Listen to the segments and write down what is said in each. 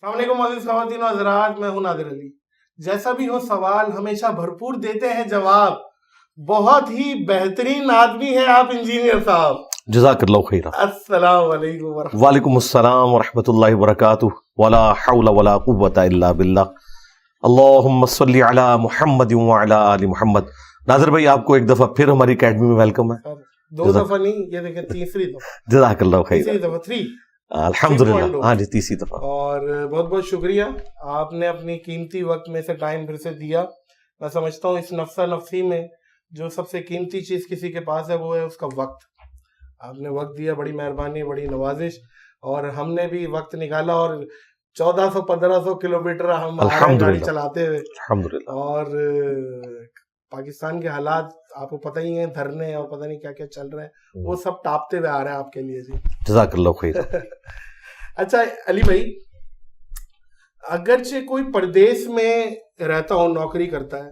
السلام علیکم عزیز خواتین و حضرات، میں ہوں نادر علی۔ جیسا بھی ہو سوال ہمیشہ بھرپور دیتے ہیں جواب، بہت ہی بہترین آدمی ہیں آپ انجینئر صاحب۔ جزاک اللہ خیرا۔ السلام علیکم ورحمۃ وعلیکم السلام ورحمۃ اللہ وبرکاتہ۔ ولا حول ولا قوۃ الا باللہ۔ اللہم صلی علی محمد وعلی آل محمد۔ ناظر بھائی، آپ کو ایک دفعہ پھر ہماری اکیڈمی میں ویلکم ہے۔ دو دفعہ نہیں، یہ دیکھیں تیسری دفعہ۔ جزاک اللہ خیرا۔ تیسری دفعہ 3 الحمدللہ، ہاں جی، تیسری دفعہ۔ اور بہت بہت شکریہ، آپ نے اپنی قیمتی وقت میں سے ٹائم پھر سے دیا۔ میں سمجھتا ہوں اس نفسہ نفسی میں جو سب سے قیمتی چیز کسی کے پاس ہے وہ ہے اس کا وقت۔ آپ نے وقت دیا، بڑی مہربانی، بڑی نوازش، اور ہم نے بھی وقت نکالا، اور 1400-1500 کلومیٹر ہم گاڑی چلاتے ہوئے، الحمدللہ۔ اور پاکستان کے حالات آپ کو پتہ ہی ہیں، دھرنے اور پتہ نہیں کیا کیا چل رہا ہے، وہ سب ٹاپتے ہوئے آ رہا ہے آپ کے لیے جی۔ جزاک اللہ خیر۔ اچھا علی بھائی، اگرچہ کوئی پردیس میں رہتا ہو، نوکری کرتا ہے،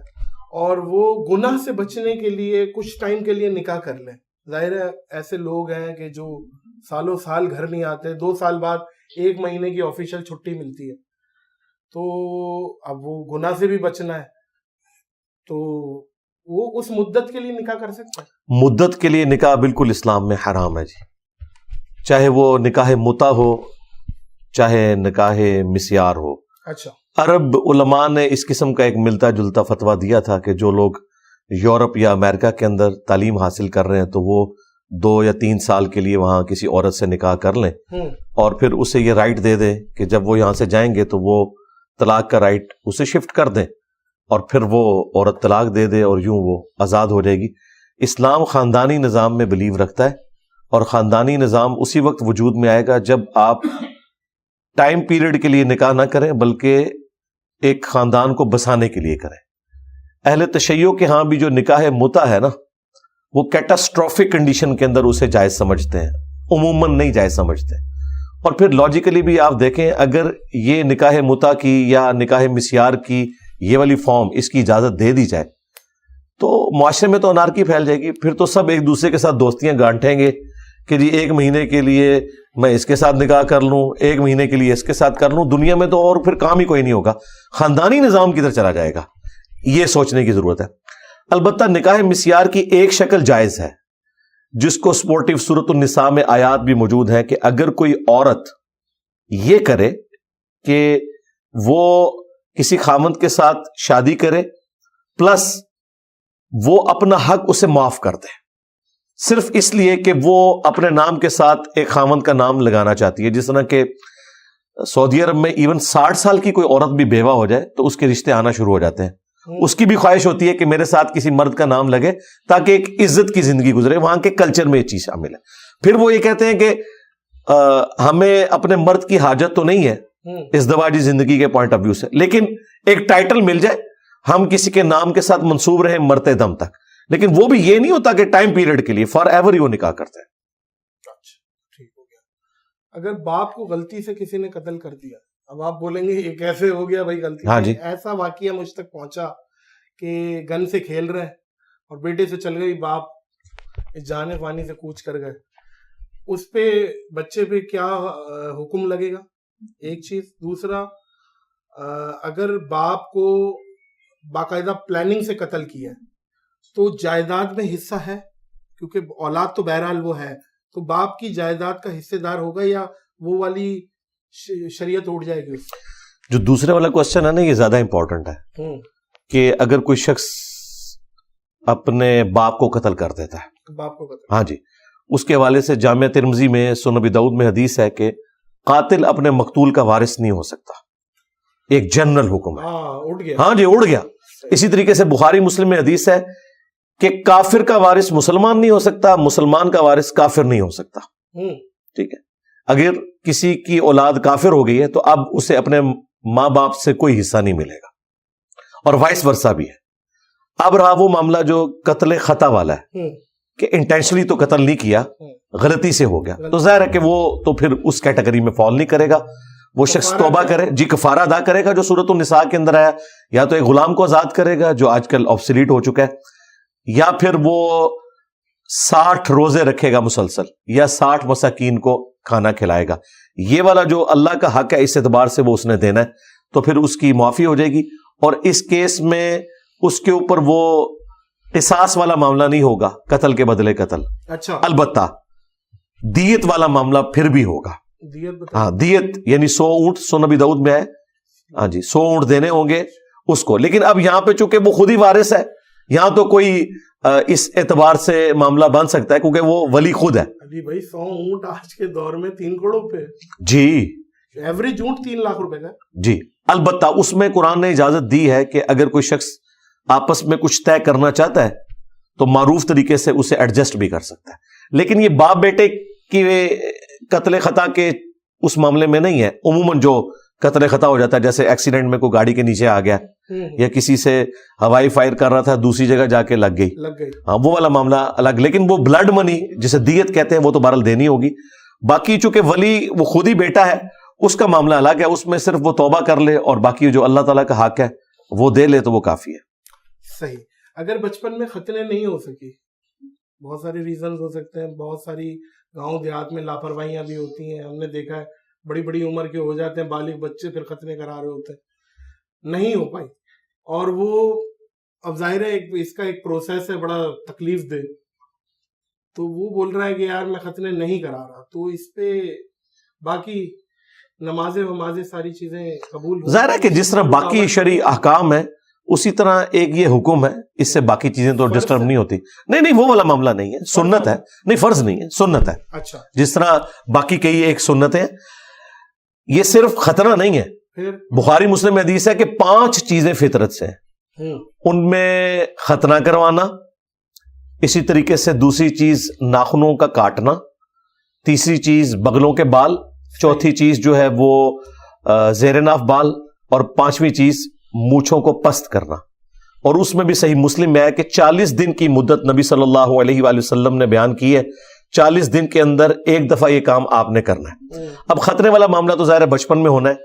اور وہ گناہ سے بچنے کے لیے کچھ ٹائم کے لیے نکاح کر لے، ظاہر ہے ایسے لوگ ہیں کہ جو سالوں سال گھر نہیں آتے، 2 سال بعد 1 مہینے کی آفیشیل چھٹی ملتی ہے، تو اب وہ گناہ سے بھی بچنا ہے، تو وہ اس مدت کے لیے نکاح کر سکتا ہے؟ مدت کے لیے نکاح بالکل اسلام میں حرام ہے جی، چاہے وہ نکاح متع ہو چاہے نکاح مسیار ہو۔ اچھا، عرب علماء نے اس قسم کا ایک ملتا جلتا فتویٰ دیا تھا کہ جو لوگ یورپ یا امریکہ کے اندر تعلیم حاصل کر رہے ہیں تو وہ 2 یا 3 سال کے لیے وہاں کسی عورت سے نکاح کر لیں، اور پھر اسے یہ رائٹ دے دیں کہ جب وہ یہاں سے جائیں گے تو وہ طلاق کا رائٹ اسے شفٹ کر دیں، اور پھر وہ عورت طلاق دے دے اور یوں وہ آزاد ہو جائے گی۔ اسلام خاندانی نظام میں بلیو رکھتا ہے، اور خاندانی نظام اسی وقت وجود میں آئے گا جب آپ ٹائم پیریڈ کے لیے نکاح نہ کریں بلکہ ایک خاندان کو بسانے کے لیے کریں۔ اہل تشیع کے ہاں بھی جو نکاح متع ہے نا، وہ کیٹاسٹروفک کنڈیشن کے اندر اسے جائز سمجھتے ہیں، عموماً نہیں جائز سمجھتے۔ اور پھر لاجیکلی بھی آپ دیکھیں، اگر یہ نکاح متع کی یا نکاح مسیار کی یہ والی فارم اس کی اجازت دے دی جائے تو معاشرے میں تو انارکی پھیل جائے گی، پھر تو سب ایک دوسرے کے ساتھ دوستیاں گانٹیں گے کہ جی 1 مہینے کے لیے میں اس کے ساتھ نکاح کر لوں، 1 مہینے کے لیے اس کے ساتھ کر لوں، دنیا میں تو اور پھر کام ہی کوئی نہیں ہوگا، خاندانی نظام کدھر چلا جائے گا، یہ سوچنے کی ضرورت ہے۔ البتہ نکاح مسیار کی ایک شکل جائز ہے جس کو سپورٹیو سورۃ النساء میں آیات بھی موجود ہیں کہ اگر کوئی عورت یہ کرے کہ وہ کسی خامند کے ساتھ شادی کرے پلس وہ اپنا حق اسے معاف کر دے، صرف اس لیے کہ وہ اپنے نام کے ساتھ ایک خامند کا نام لگانا چاہتی ہے، جس طرح کہ سعودی عرب میں ایون 60 سال کی کوئی عورت بھی بیوہ ہو جائے تو اس کے رشتے آنا شروع ہو جاتے ہیں، اس کی بھی خواہش ہوتی ہے کہ میرے ساتھ کسی مرد کا نام لگے تاکہ ایک عزت کی زندگی گزرے، وہاں کے کلچر میں یہ چیز شامل ہے۔ پھر وہ یہ کہتے ہیں کہ ہمیں اپنے مرد کی حاجت تو نہیں ہے ازدواجی زندگی کے پوائنٹ آف ویو سے، لیکن ایک ٹائٹل مل جائے، ہم کسی کے نام کے ساتھ منسوب رہیں مرتے دم تک، لیکن وہ بھی یہ نہیں ہوتا کہ ٹائم پیریڈ کے لیے فار ایور ہی وہ نکاح کرتے ہیں۔ اچھا، ٹھیک ہو گیا۔ اگر باپ کو غلطی سے کسی نے قتل کر دیا، اب آپ بولیں گے یہ کیسے ہو گیا بھائی غلطی؟ ہاں جی، ایسا واقعہ مجھ تک پہنچا کہ گن سے کھیل رہے اور بیٹے سے چل گئی، باپ جانے پانی سے کوچ کر گئے، اس پہ بچے پہ کیا حکم لگے گا؟ ایک چیز۔ دوسرا، اگر باپ کو باقاعدہ پلاننگ سے قتل کیا ہے تو جائیداد میں حصہ ہے، کیونکہ اولاد تو بہرحال وہ ہے، تو باپ کی جائیداد کا حصے دار ہوگا یا وہ والی شریعت اٹھ جائے گی؟ جو دوسرے والا کوشچن ہے نا، یہ زیادہ امپورٹنٹ ہے کہ اگر کوئی شخص اپنے باپ کو قتل کر دیتا ہے، باپ کو قتل، ہاں جی، اس کے حوالے سے جامع ترمذی میں، سنن ابی داؤد میں حدیث ہے کہ قاتل اپنے مقتول کا وارث نہیں ہو سکتا، ایک جنرل حکم ہے۔ اٹھ گیا، ہاں جی، اڑ گیا۔ اسی طریقے سے بخاری مسلم میں حدیث ہے کہ کافر کا وارث مسلمان نہیں ہو سکتا، مسلمان کا وارث کافر نہیں ہو سکتا، ٹھیک ہے۔ اگر کسی کی اولاد کافر ہو گئی ہے تو اب اسے اپنے ماں باپ سے کوئی حصہ نہیں ملے گا، اور وائس ورثہ بھی ہے۔ اب رہا وہ معاملہ جو قتل خطا والا ہے کہ انٹینشنلی تو قتل نہیں کیا، غلطی سے ہو گیا، تو ظاہر ہے کہ وہ تو پھر اس کیٹیگری میں فال نہیں کرے گا، وہ شخص توبہ کرے، جی کفارہ ادا کرے گا جو سورۃ النساء کے اندر آیا، یا تو ایک غلام کو آزاد کرے گا جو آج کل آبسلیٹ ہو چکا ہے، یا پھر وہ 60 روزے رکھے گا مسلسل، یا 60 مساکین کو کھانا کھلائے گا. یہ والا جو اللہ کا حق ہے اس اعتبار سے وہ اس نے دینا ہے, تو پھر اس کی معافی ہو جائے گی. اور اس کیس میں اس کے اوپر وہ قصاص والا معاملہ نہیں ہوگا, قتل کے بدلے قتل. اچھا, البتہ دیت والا معاملہ پھر بھی ہوگا. ہاں, دیت یعنی 100 اونٹ, سنن ابی داؤد میں ہے, ہاں جی 100 اونٹ دینے ہوں گے اس کو. لیکن اب یہاں پہ چونکہ وہ خود ہی وارث ہے, یہاں تو کوئی اس اعتبار سے معاملہ بن سکتا ہے کیونکہ وہ ولی خود ہے. ابھی بھائی 100 اونٹ آج کے دور میں 3 کروڑ روپے, جی ایوریج اونٹ 3 لاکھ روپے کا. جی, البتہ اس میں قرآن نے اجازت دی ہے کہ اگر کوئی شخص آپس میں کچھ طے کرنا چاہتا ہے تو معروف طریقے سے اسے ایڈجسٹ بھی کر سکتا ہے. لیکن یہ باپ بیٹے کی قتل خطا کے اس معاملے میں نہیں ہے. عموماً جو قتل خطا ہو جاتا ہے, جیسے ایکسیڈنٹ میں کوئی گاڑی کے نیچے آ گیا یا کسی سے ہوائی فائر کر رہا تھا دوسری جگہ جا کے لگ گئی, ہاں وہ والا معاملہ الگ. لیکن وہ بلڈ منی جسے دیت کہتے ہیں وہ تو بہرحال دینی ہوگی. باقی چونکہ ولی وہ خود ہی بیٹا ہے اس کا معاملہ الگ ہے, اس میں صرف وہ توبہ کر لے اور باقی جو اللہ تعالیٰ کا حق ہے وہ دے لے تو وہ کافی ہے. صحیح. اگر بچپن میں ختنے نہیں ہو سکی, بہت سارے ریزنز ہو سکتے ہیں, بہت ساری گاؤں دیہات میں لاپرواہیاں بھی ہوتی ہیں, ہم نے دیکھا ہے بڑی بڑی عمر کے ہو جاتے ہیں بالغ بچے, پھر ختنے کرا رہے ہوتے ہیں, نہیں ہو پائی, اور وہ اب ظاہر ہے اس کا ایک پروسیس ہے بڑا تکلیف دہ, تو وہ بول رہا ہے کہ یار میں ختنے نہیں کرا رہا, تو اس پہ باقی نمازیں ومازیں ساری چیزیں قبول. ظاہر ہے کہ جس طرح باقی شرعی احکام ہے اسی طرح ایک یہ حکم ہے, اس سے باقی چیزیں تو ڈسٹرب نہیں ہوتی. نہیں وہ والا معاملہ نہیں ہے, سنت ہے, نہیں فرض نہیں ہے, سنت ہے. اچھا, جس طرح باقی کئی ایک سنت ہے, یہ صرف ختنہ نہیں ہے. بخاری مسلم حدیث ہے کہ 5 چیزیں فطرت سے ہیں, ان میں ختنہ کروانا, اسی طریقے سے دوسری چیز ناخنوں کا کاٹنا, تیسری چیز بغلوں کے بال, چوتھی چیز جو ہے وہ زیر ناف بال, اور 5ویں چیز مونچھوں کو پست کرنا. اور اس میں بھی صحیح مسلم میں ہے کہ 40 دن کی مدت نبی صلی اللہ علیہ وآلہ وسلم نے بیان کی ہے, 40 دن کے اندر ایک دفعہ یہ کام آپ نے کرنا ہے. اب خطرے والا معاملہ تو ظاہر ہے بچپن میں ہونا ہے,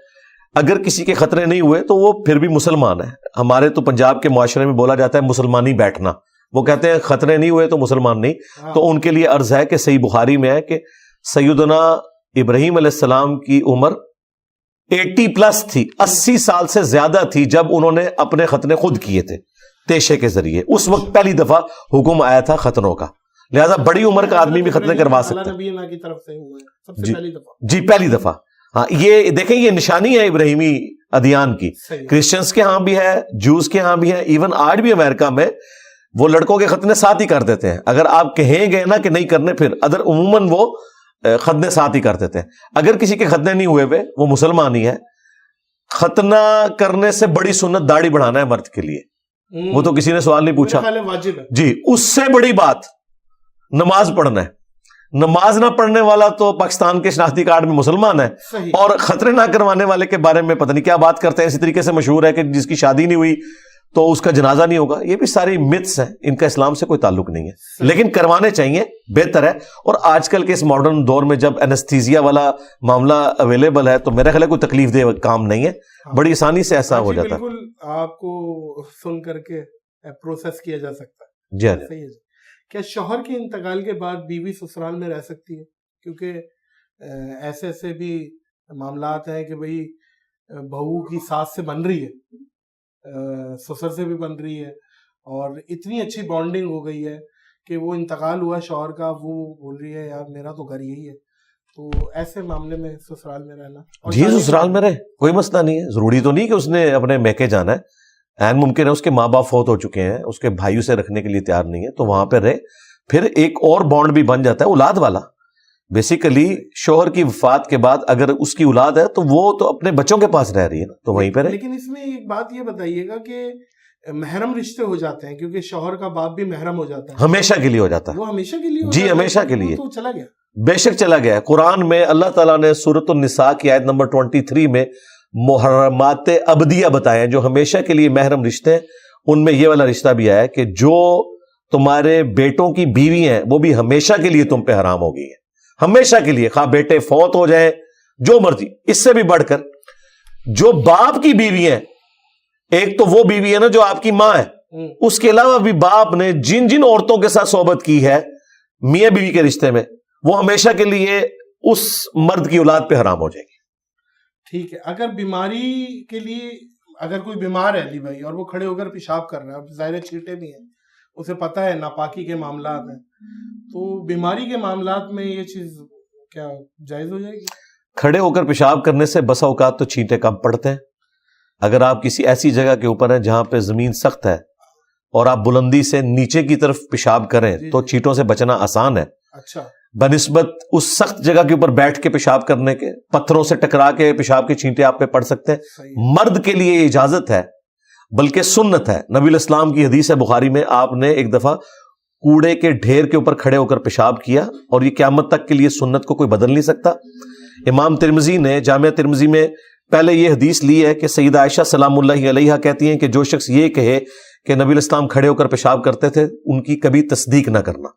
اگر کسی کے خطرے نہیں ہوئے تو وہ پھر بھی مسلمان ہے. ہمارے تو پنجاب کے معاشرے میں بولا جاتا ہے مسلمانی بیٹھنا, وہ کہتے ہیں خطرے نہیں ہوئے تو مسلمان نہیں. تو ان کے لیے عرض ہے کہ صحیح بخاری میں ہے کہ سیدنا ابراہیم علیہ السلام کی عمر 80+ تھی, 80 سال سے زیادہ تھی جب انہوں نے اپنے ختنے خود کیے تھے تیشے کے ذریعے. اس وقت پہلی دفعہ حکم آیا تھا ختنوں کا, لہذا بڑی عمر کا آدمی بھی ختنے کروا سکتا ہے. جی پہلی دفعہ. ہاں یہ دیکھیں یہ نشانی ہے ابراہیمی ادیان کی. کرسچنس کے ہاں بھی ہے, جوز کے ہاں بھی ہے, ایون آج بھی امریکہ میں وہ لڑکوں کے ختنے ساتھ ہی کر دیتے ہیں. اگر آپ کہیں گے نا کہ نہیں کرنے, پھر ادر عموماً وہ ختنے ساتھ ہی کر دیتے ہیں. اگر کسی کے ختنے نہیں ہوئے ہوئے وہ مسلمان ہی ہے. ختنہ کرنے سے بڑی سنت داڑھی بڑھانا ہے مرد کے لیے, وہ تو کسی نے سوال نہیں پوچھا. جی اس سے بڑی بات نماز پڑھنا ہے. نماز نہ پڑھنے والا تو پاکستان کے شناختی کارڈ میں مسلمان ہے, اور خطرے نہ کروانے والے کے بارے میں پتہ نہیں کیا بات کرتے ہیں. اسی طریقے سے مشہور ہے کہ جس کی شادی نہیں ہوئی تو اس کا جنازہ نہیں ہوگا. یہ بھی ساری متس ہیں, ان کا اسلام سے کوئی تعلق نہیں ہے, لیکن کروانے چاہیے, بہتر ہے. اور آج کل کے اس ماڈرن دور میں جب اینستھیزیا والا معاملہ اویلیبل ہے تو میرا خیال ہے کوئی تکلیف دہ کام نہیں ہے, بڑی آسانی سے ایسا ہو جاتا ہے. بالکل آپ کو سن کر کے پروسیس کیا جا سکتا ہے. جی صحیح ہے. کیا شوہر کے انتقال کے بعد بیوی سسرال میں رہ سکتی ہے؟ کیونکہ ایسے ایسے بھی معاملات ہیں کہ بھئی بہو کی ساس سے بن رہی ہے, سسر سے بھی بن رہی ہے, اور اتنی اچھی بانڈنگ ہو گئی ہے کہ وہ انتقال ہوا شوہر کا, وہ بول رہی ہے یار میرا تو گھر یہی ہے. تو ایسے معاملے میں سسرال میں رہنا, جی سسرال میں رہے, کوئی مسئلہ نہیں ہے. ضروری تو نہیں کہ اس نے اپنے میکے جانا ہے, این ممکن ہے اس کے ماں باپ فوت ہو چکے ہیں, اس کے بھائیوں سے رکھنے کے لیے تیار نہیں ہے, تو وہاں پہ رہے. پھر ایک اور بانڈ بھی بن جاتا ہے اولاد والا. بیسیکلی شوہر کی وفات کے بعد اگر اس کی اولاد ہے تو وہ تو اپنے بچوں کے پاس رہ رہی ہے نا, تو وہیں پہ رہے. لیکن اس میں ایک بات یہ بتائیے گا کہ محرم رشتے ہو جاتے ہیں, کیونکہ شوہر کا باپ بھی محرم ہو جاتا ہے, ہمیشہ کے لیے ہو جاتا ہے. وہ ہمیشہ کے لیے جی ہمیشہ کے لیے تو چلا گیا, بے شک چلا گیا. قرآن میں اللہ تعالیٰ نے سورۃ النساء کی آیت نمبر 23 میں محرمات ابدیہ بتائے, جو ہمیشہ کے لیے محرم رشتے ہیں. ان میں یہ والا رشتہ بھی آیا کہ جو تمہارے بیٹوں کی بیوی ہیں وہ بھی ہمیشہ کے لیے تم پہ حرام ہو گئی ہیں, ہمیشہ کے لیے, خواہ بیٹے فوت ہو جائیں جو مرضی. اس سے بھی بڑھ کر جو باپ کی بیوی ہیں, ایک تو وہ بیوی ہے نا جو آپ کی ماں ہے, اس کے علاوہ بھی باپ نے جن جن عورتوں کے ساتھ صحبت کی ہے میاں بیوی کے رشتے میں, وہ ہمیشہ کے لیے اس مرد کی اولاد پہ حرام ہو جائے گی. ٹھیک ہے. اگر بیماری کے لیے اگر کوئی بیمار ہے علی بھائی اور وہ کھڑے ہو کر پیشاب کر رہا ہے, ظاہر چھیٹے بھی ہیں, اسے پتا ہے ناپاکی کے معاملات ہیں, تو بیماری کے معاملات میں یہ چیز کیا جائز ہو جائے گی؟ کھڑے ہو کر پیشاب کرنے سے بسا اوقات تو چھینٹے کم پڑتے ہیں. اگر آپ کسی ایسی جگہ کے اوپر ہیں جہاں پہ زمین سخت ہے اور آپ بلندی سے نیچے کی طرف پیشاب کریں تو چھینٹوں سے بچنا آسان ہے. اچھا. بنسبت اس سخت جگہ کے اوپر بیٹھ کے پیشاب کرنے کے, پتھروں سے ٹکرا کے پیشاب کے چھینٹے آپ پہ پڑ سکتے ہیں. مرد کے لیے یہ اجازت ہے, بلکہ سنت ہے. نبی الاسلام کی حدیث ہے بخاری میں, آپ نے ایک دفعہ کوڑے کے ڈھیر کے اوپر کھڑے ہو کر پیشاب کیا, اور یہ قیامت تک کے لیے سنت کو کوئی بدل نہیں سکتا. امام ترمذی نے جامعہ ترمذی میں پہلے یہ حدیث لی ہے کہ سیدہ عائشہ سلام اللہ علیہا کہتی ہیں کہ جو شخص یہ کہے کہ نبی الاسلام کھڑے ہو کر پیشاب کرتے تھے, ان کی کبھی تصدیق نہ کرنا,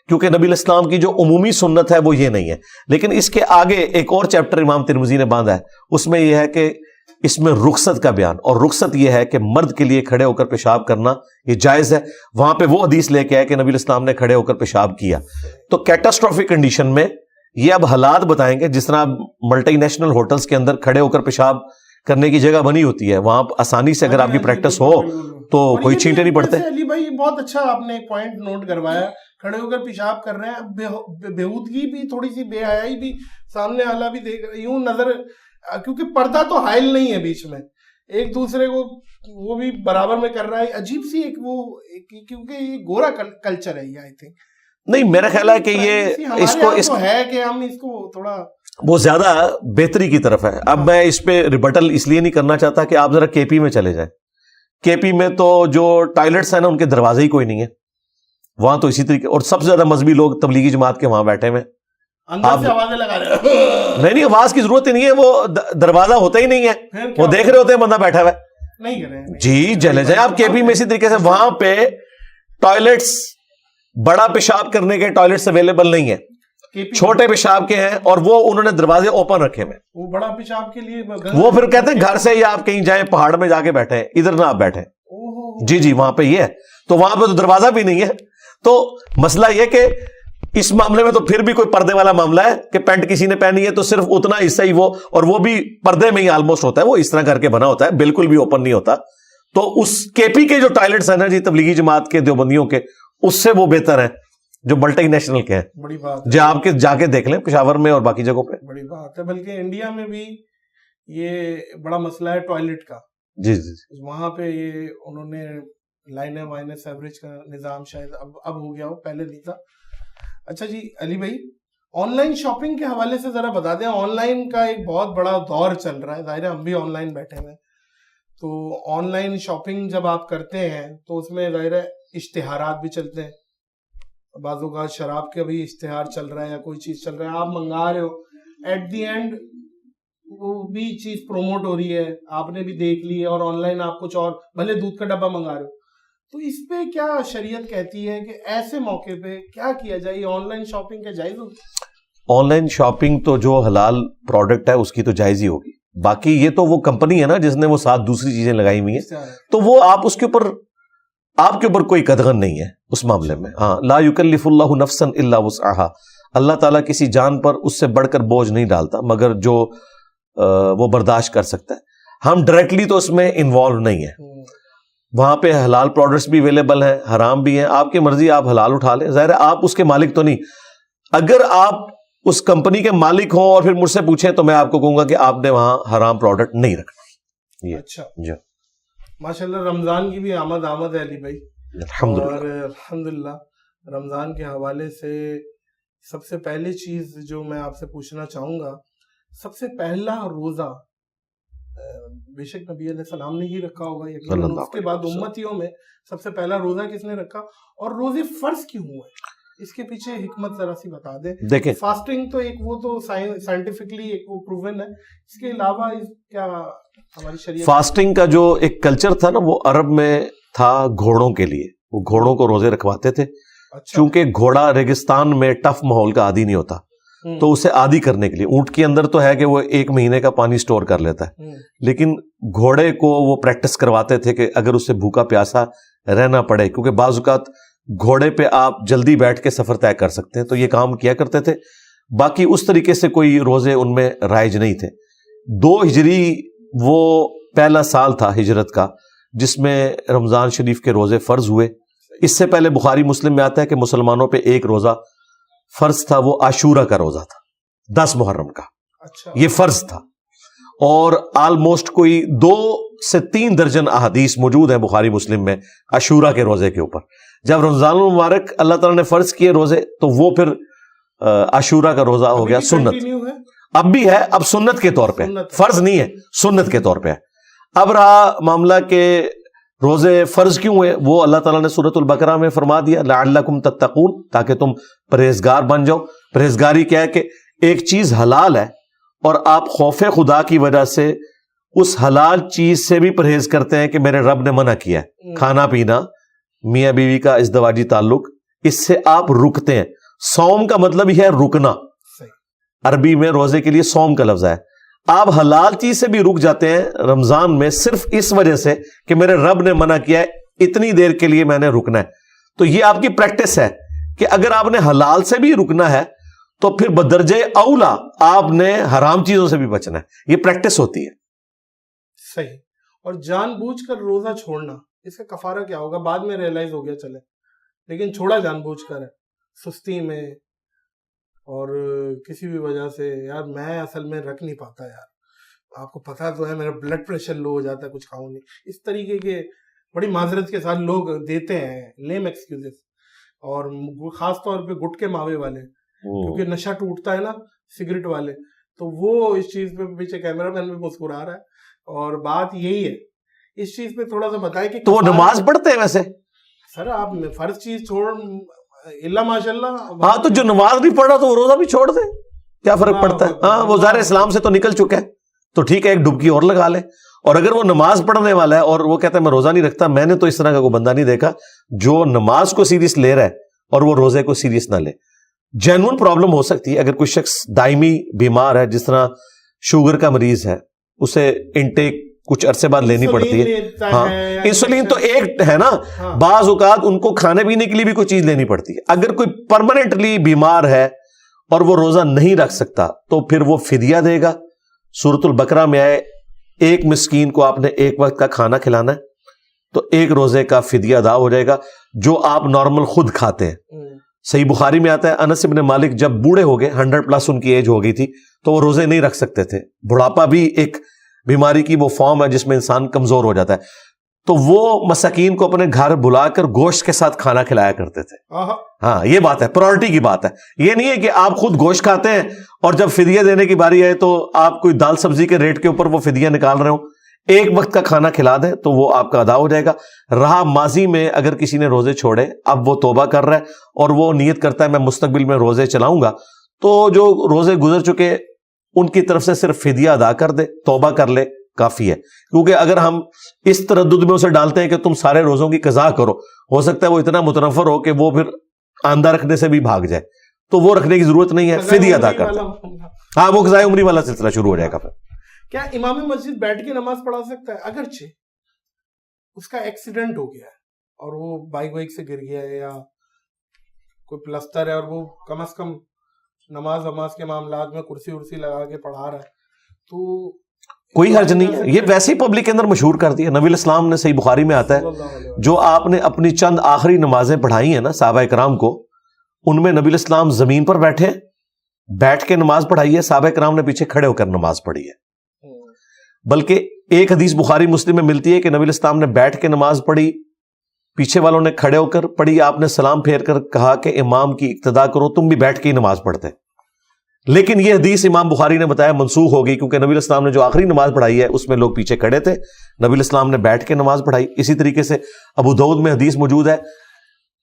کیونکہ نبی الاسلام کی جو عمومی سنت ہے وہ یہ نہیں ہے. لیکن اس کے آگے ایک اور چیپٹر امام ترمذی نے باندھا ہے, اس میں یہ ہے کہ اس میں رخصت کا بیان, اور رخصت یہ ہے کہ مرد کے لیے کھڑے ہو کر پیشاب کرنا یہ جائز ہے. وہاں پہ وہ حدیث لے کے آئے کہ نبی الاسلام نے کھڑے ہو کر پیشاب کیا. تو کیٹاسٹروفک کنڈیشن میں یہ اب حالات بتائیں گے, جس طرح ملٹی نیشنل ہوٹلز کے اندر کھڑے ہو کر پیشاب کرنے کی جگہ بنی ہوتی ہے, وہاں آسانی سے اگر آپ کی پریکٹس ہو تو کوئی چھینٹے نہیں پڑتے. علی بھائی بہت اچھا آپ نے ایک پوائنٹ نوٹ کروایا, کھڑے ہو کر پیشاب کر رہے ہیں, بےہودگی بھی تھوڑی سی, بے حیائی بھی سامنے والا بھی دیکھ رہے, یوں نظر, کیونکہ پردہ تو حائل نہیں ہے بیچ میں, ایک دوسرے کو وہ بھی برابر میں کر رہا ہے, عجیب سی ایک وہ, کیونکہ یہ گورا کلچر ہے یہ, آئی تھنک. نہیں, میرا خیال ہے کہ یہ اس کو ہے کہ ہم اس کو تھوڑا وہ زیادہ بہتری کی طرف ہے. اب میں اس پہ ریبٹل اس لیے نہیں کرنا چاہتا کہ آپ ذرا کے پی میں چلے جائیں. کے پی میں تو جو ٹوائلٹس ہیں نا, ان کے دروازے ہی کوئی نہیں ہے وہاں, تو اسی طریقے, اور سب سے زیادہ مذہبی لوگ تبلیغی جماعت کے وہاں بیٹھے ہوئے, اندر سے آوازیں لگا رہے ہیں. نہیں, آواز کی ضرورت ہی نہیں ہے, وہ دروازہ ہوتا ہی نہیں ہے, وہ دیکھ رہے ہوتے ہیں بندہ بیٹھا ہوا ہے. نہیں کر رہے جی, چلے جائیں آپ کے پی میں. اسی طریقے سے وہاں پہ ٹوائلٹس, بڑا پیشاب کرنے کے ٹوائلٹس اویلیبل نہیں ہے, چھوٹے پیشاب کے ہیں, اور وہ انہوں نے دروازے اوپن رکھے ہوئے. وہ بڑا پیشاب کے لیے وہ پھر کہتے ہیں گھر سے ہی آپ کہیں جائیں, پہاڑ میں جا کے بیٹھے, ادھر نہ آپ بیٹھے. جی جی, وہاں پہ یہ ہے, تو وہاں پہ تو دروازہ بھی نہیں ہے. تو مسئلہ یہ کہ اس معاملے میں تو پھر بھی کوئی پردے والا معاملہ ہے کہ پینٹ کسی نے پہنی ہے تو صرف اتنا حصہ ہی وہ, اور وہ بھی پردے میں ہی آلموسٹ ہوتا ہے, وہ اس طرح کر کے بنا ہوتا ہے, بالکل بھی اوپن نہیں ہوتا. تو اس کے پی کے جو ٹوائلٹس ہیں نا جی, تبلیغی جماعت کے, دیوبندیوں کے, اس سے وہ بہتر ہیں جو ملٹی نیشنل کے ہیں. بڑی بات جو آپ کے جا کے دیکھ لیں پشاور میں اور باقی جگہوں پہ. بڑی بات ہے. بلکہ انڈیا میں بھی یہ بڑا مسئلہ ہے ٹوائلٹ کا. جی جی, وہاں پہ یہ انہوں نے لائنیں وائنیں سیوریج کا نظام شاید اب ہو گیا ہو, پہلے نہیں تھا. اچھا جی علی بھائی, آن لائن شاپنگ کے حوالے سے ذرا بتا دیں. آن لائن کا ایک بہت بڑا دور چل رہا ہے, ظاہر ہے ہم بھی آن لائن بیٹھے ہوئے ہیں, تو آن لائن شاپنگ جب آپ کرتے ہیں تو اس میں ظاہر ہے اشتہارات بھی چلتے ہیں. بعض اوقات شراب کا بھی اشتہار چل رہا ہے یا کوئی چیز چل رہا ہے, آپ منگا رہے ہو, ایٹ دی اینڈ وہ بھی چیز پروموٹ ہو رہی ہے, آپ نے بھی دیکھ لی ہے, اور آن لائن آپ کچھ اور, بھلے دودھ کا ڈبہ منگا رہے ہو. تو اس پہ کیا شریعت کہتی ہے کہ ایسے موقع پہ کیا کیا جائے؟ یہ آن لائن شاپنگ کیا جائز ہوگی؟ آن لائن شاپنگ تو جو حلال پروڈکٹ ہے اس کی تو جائز ہی ہوگی. باقی یہ تو وہ کمپنی ہے نا جس نے وہ ساتھ دوسری چیزیں لگائی ہوئی ہیں, تو وہ آپ اس کے اوپر, آپ کے اوپر کوئی قدغن نہیں ہے اس معاملے میں. ہاں, لا یکلف اللہ نفسا الا وسعها, اللہ تعالیٰ کسی جان پر اس سے بڑھ کر بوجھ نہیں ڈالتا مگر جو وہ برداشت کر سکتا ہے. ہم ڈائریکٹلی تو اس میں انوالو نہیں ہے. وہاں پہ حلال پروڈکٹس بھی اویلیبل ہیں, حرام بھی ہیں, آپ کی مرضی, آپ حلال اٹھا لیں. ظاہر ہے آپ اس کے مالک تو نہیں. اگر آپ اس کمپنی کے مالک ہوں اور پھر مجھ سے پوچھیں تو میں آپ کو کہوں گا کہ آپ نے وہاں حرام پروڈکٹ نہیں رکھنا. اچھا جی, ماشاءاللہ. رمضان کی بھی آمد ہے علی بھائی, اور الحمدللہ رمضان کے حوالے سے سب سے پہلی چیز جو میں آپ سے پوچھنا چاہوں گا, سب سے پہلا روزہ بے شک نبی علیہ السلام نے ہی رکھا ہوگا یقیناً, اس کے بعد امتیوں میں سب سے پہلا روزہ کس نے رکھا, اور روزے فرض کیوں ہوئے, اس کے پیچھے حکمت ذرا سی بتا دیں. دیکھیں, فاسٹنگ تو ایک وہ تو سائنٹیفکلی ایک وہ پروون ہے, اس کے علاوہ کیا ہماری شریعت؟ فاسٹنگ کا جو ایک کلچر تھا نا وہ عرب میں تھا گھوڑوں کے لیے, وہ گھوڑوں کو روزے رکھواتے تھے. چونکہ گھوڑا ریگستان میں ٹف ماحول کا عادی نہیں ہوتا, تو اسے عادی کرنے کے لیے, اونٹ کے اندر تو ہے کہ وہ 1 مہینے کا پانی سٹور کر لیتا ہے, لیکن گھوڑے کو وہ پریکٹس کرواتے تھے کہ اگر اسے بھوکا پیاسا رہنا پڑے, کیونکہ بعض اوقات گھوڑے پہ آپ جلدی بیٹھ کے سفر طے کر سکتے ہیں, تو یہ کام کیا کرتے تھے. باقی اس طریقے سے کوئی روزے ان میں رائج نہیں تھے. 2 ہجری وہ پہلا سال تھا ہجرت کا جس میں رمضان شریف کے روزے فرض ہوئے. اس سے پہلے بخاری مسلم میں آتا ہے کہ مسلمانوں پہ ایک روزہ فرض تھا, وہ عاشورہ کا روزہ تھا 10 محرم کا. یہ فرض تھا, اور آلموسٹ کوئی 2 سے 3 درجن احادیث موجود ہیں بخاری مسلم میں عاشورہ کے روزے کے اوپر. جب رمضان المبارک اللہ تعالیٰ نے فرض کیے روزے تو وہ پھر عاشورہ کا روزہ ہو گیا سنت. اب بھی ہے, اب سنت کے طور پہ, فرض نہیں ہے, سنت کے طور پہ. اب رہا معاملہ کہ روزے فرض کیوں ہوئے, وہ اللہ تعالیٰ نے سورۃ البقرہ میں فرما دیا لعلکم تتقون, تاکہ تم پرہیزگار بن جاؤ. پرہیزگاری کیا ہے کہ ایک چیز حلال ہے اور آپ خوف خدا کی وجہ سے اس حلال چیز سے بھی پرہیز کرتے ہیں کہ میرے رب نے منع کیا ہے. کھانا پینا, میاں بیوی کا ازدواجی تعلق, اس سے آپ رکتے ہیں. صوم کا مطلب ہی ہے رکنا, عربی میں روزے کے لیے صوم کا لفظ ہے. آپ حلال چیز سے بھی رک جاتے ہیں رمضان میں صرف اس وجہ سے کہ میرے رب نے منع کیا ہے اتنی دیر کے لیے میں نے رکنا ہے. تو یہ آپ کی پریکٹس ہے کہ اگر آپ نے حلال سے بھی رکنا ہے تو پھر بدرجہ اولا آپ نے حرام چیزوں سے بھی بچنا ہے. یہ پریکٹس ہوتی ہے. صحیح. اور جان بوجھ کر روزہ چھوڑنا, اس کا کفارہ کیا ہوگا؟ بعد میں ریئلائز ہو گیا چلے, لیکن چھوڑا جان بوجھ کر ہے, سستی میں اور کسی بھی وجہ سے. یار میں اصل میں رکھ نہیں پاتا یار, آپ کو پتا تو ہے میرا بلڈ پریشر لو ہو جاتا ہے, کچھ کھاؤں نہیں. اس طریقے کے بڑی معذرت کے ساتھ لوگ دیتے ہیں لیم ایکسکیوزز, اور خاص طور پہ گٹکے ماوے والے, کیونکہ نشہ ٹوٹتا ہے نا سگریٹ والے, تو وہ اس چیز پہ پیچھے کیمرہ مین بھی مسکرا رہا ہے. اور بات یہی ہے, اس چیز پہ تھوڑا سا بتائیں کہ تو وہ نماز پڑھتے ہیں ویسے سر, آپ فرض چیز چھوڑ اللہ ماشاء اللہ. ہاں تو جو نماز نہیں پڑھ رہا تو وہ روزہ بھی چھوڑ دے, کیا فرق پڑتا ہے؟ ہاں وہ ظاہر اسلام سے تو نکل چکا ہے تو ٹھیک ہے, ایک ڈبکی اور لگا لے. اور اگر وہ نماز پڑھنے والا ہے اور وہ کہتا ہے میں روزہ نہیں رکھتا, میں نے تو اس طرح کا کوئی بندہ نہیں دیکھا جو نماز کو سیریس لے رہا ہے اور وہ روزے کو سیریس نہ لے. جینون پرابلم ہو سکتی ہے اگر کوئی شخص دائمی بیمار ہے, جس طرح شوگر کا مریض ہے, اسے انٹیک کچھ عرصے بعد لینی پڑتی ہے. ہاں انسولین تو ایک ہے نا, بعض اوقات ان کو کھانے پینے کے لیے بھی کوئی چیز لینی پڑتی ہے. اگر کوئی پرماننٹلی بیمار ہے اور وہ روزہ نہیں رکھ سکتا تو پھر وہ فدیہ دے گا. سورۃ البقرہ میں آئے ایک مسکین کو آپ نے ایک وقت کا کھانا کھلانا ہے تو ایک روزے کا فدیہ ادا ہو جائے گا جو آپ نارمل خود کھاتے ہیں. صحیح بخاری میں آتا ہے انس بن مالک جب بوڑھے ہو گئے, 100+ ان کی ایج ہو گئی تھی, تو وہ روزے نہیں رکھ سکتے تھے. بڑھاپا بھی ایک بیماری کی وہ فارم ہے جس میں انسان کمزور ہو جاتا ہے, تو وہ مساکین کو اپنے گھر بلا کر گوشت کے ساتھ کھانا کھلایا کرتے تھے. ہاں یہ بات ہے, پرائورٹی کی بات ہے. یہ نہیں ہے کہ آپ خود گوشت کھاتے ہیں اور جب فدیہ دینے کی باری آئے تو آپ کوئی دال سبزی کے ریٹ کے اوپر وہ فدیہ نکال رہے ہوں. ایک وقت کا کھانا کھلا دیں تو وہ آپ کا ادا ہو جائے گا. رہا ماضی میں اگر کسی نے روزے چھوڑے, اب وہ توبہ کر رہا ہے اور وہ نیت کرتا ہے میں مستقبل میں روزے چلاؤں گا, تو جو روزے گزر چکے ان کی طرف سے صرف فدیہ ادا کر دے, توبہ کر لے, کافی ہے. کیونکہ اگر ہم اس تردد میں اسے ڈالتے ہیں کہ تم سارے روزوں کی قضا کرو, ہو سکتا ہے وہ اتنا متنفر ہو کہ وہ پھر آندہ رکھنے سے بھی بھاگ جائے, تو وہ رکھنے کی ضرورت نہیں ہے, فدیہ ادا کر دے. ہاں وہ قضائے عمری والا سلسلہ شروع ہو جائے گا. کیا امام مسجد بیٹھ کے نماز پڑھا سکتا ہے؟ اگرچہ اس کا ایکسیڈنٹ ہو گیا ہے اور وہ بائک وائک سے گر گیا ہے یا کوئی پلسٹر ہے اور وہ کم از کم نماز کے معاملات میں کرسی ورسی لگا کے پڑھا رہا ہے, تو کوئی حرج نہیں ہے. یہ ویسے ہی پبلک کے اندر مشہور کر دیا. نبی الاسلام نے صحیح بخاری میں آتا ہے جو آپ نے اپنی چند آخری نمازیں پڑھائی ہیں نا صحابہ کرام کو, ان میں نبی الاسلام زمین پر بیٹھ کے نماز پڑھائی ہے, صحابہ کرام نے پیچھے کھڑے ہو کر نماز پڑھی ہے. بلکہ ایک حدیث بخاری مسلم میں ملتی ہے کہ نبی الاسلام نے بیٹھ کے نماز پڑھی, پیچھے والوں نے کھڑے ہو کر پڑھی, آپ نے سلام پھیر کر کہا کہ امام کی اقتداء کرو, تم بھی بیٹھ کے ہی نماز پڑھتے. لیکن یہ حدیث امام بخاری نے بتایا منسوخ ہو گئی, کیونکہ نبی الاسلام نے جو آخری نماز پڑھائی ہے اس میں لوگ پیچھے کھڑے تھے, نبی الاسلام نے بیٹھ کے نماز پڑھائی. اسی طریقے سے ابو داؤد میں حدیث موجود ہے,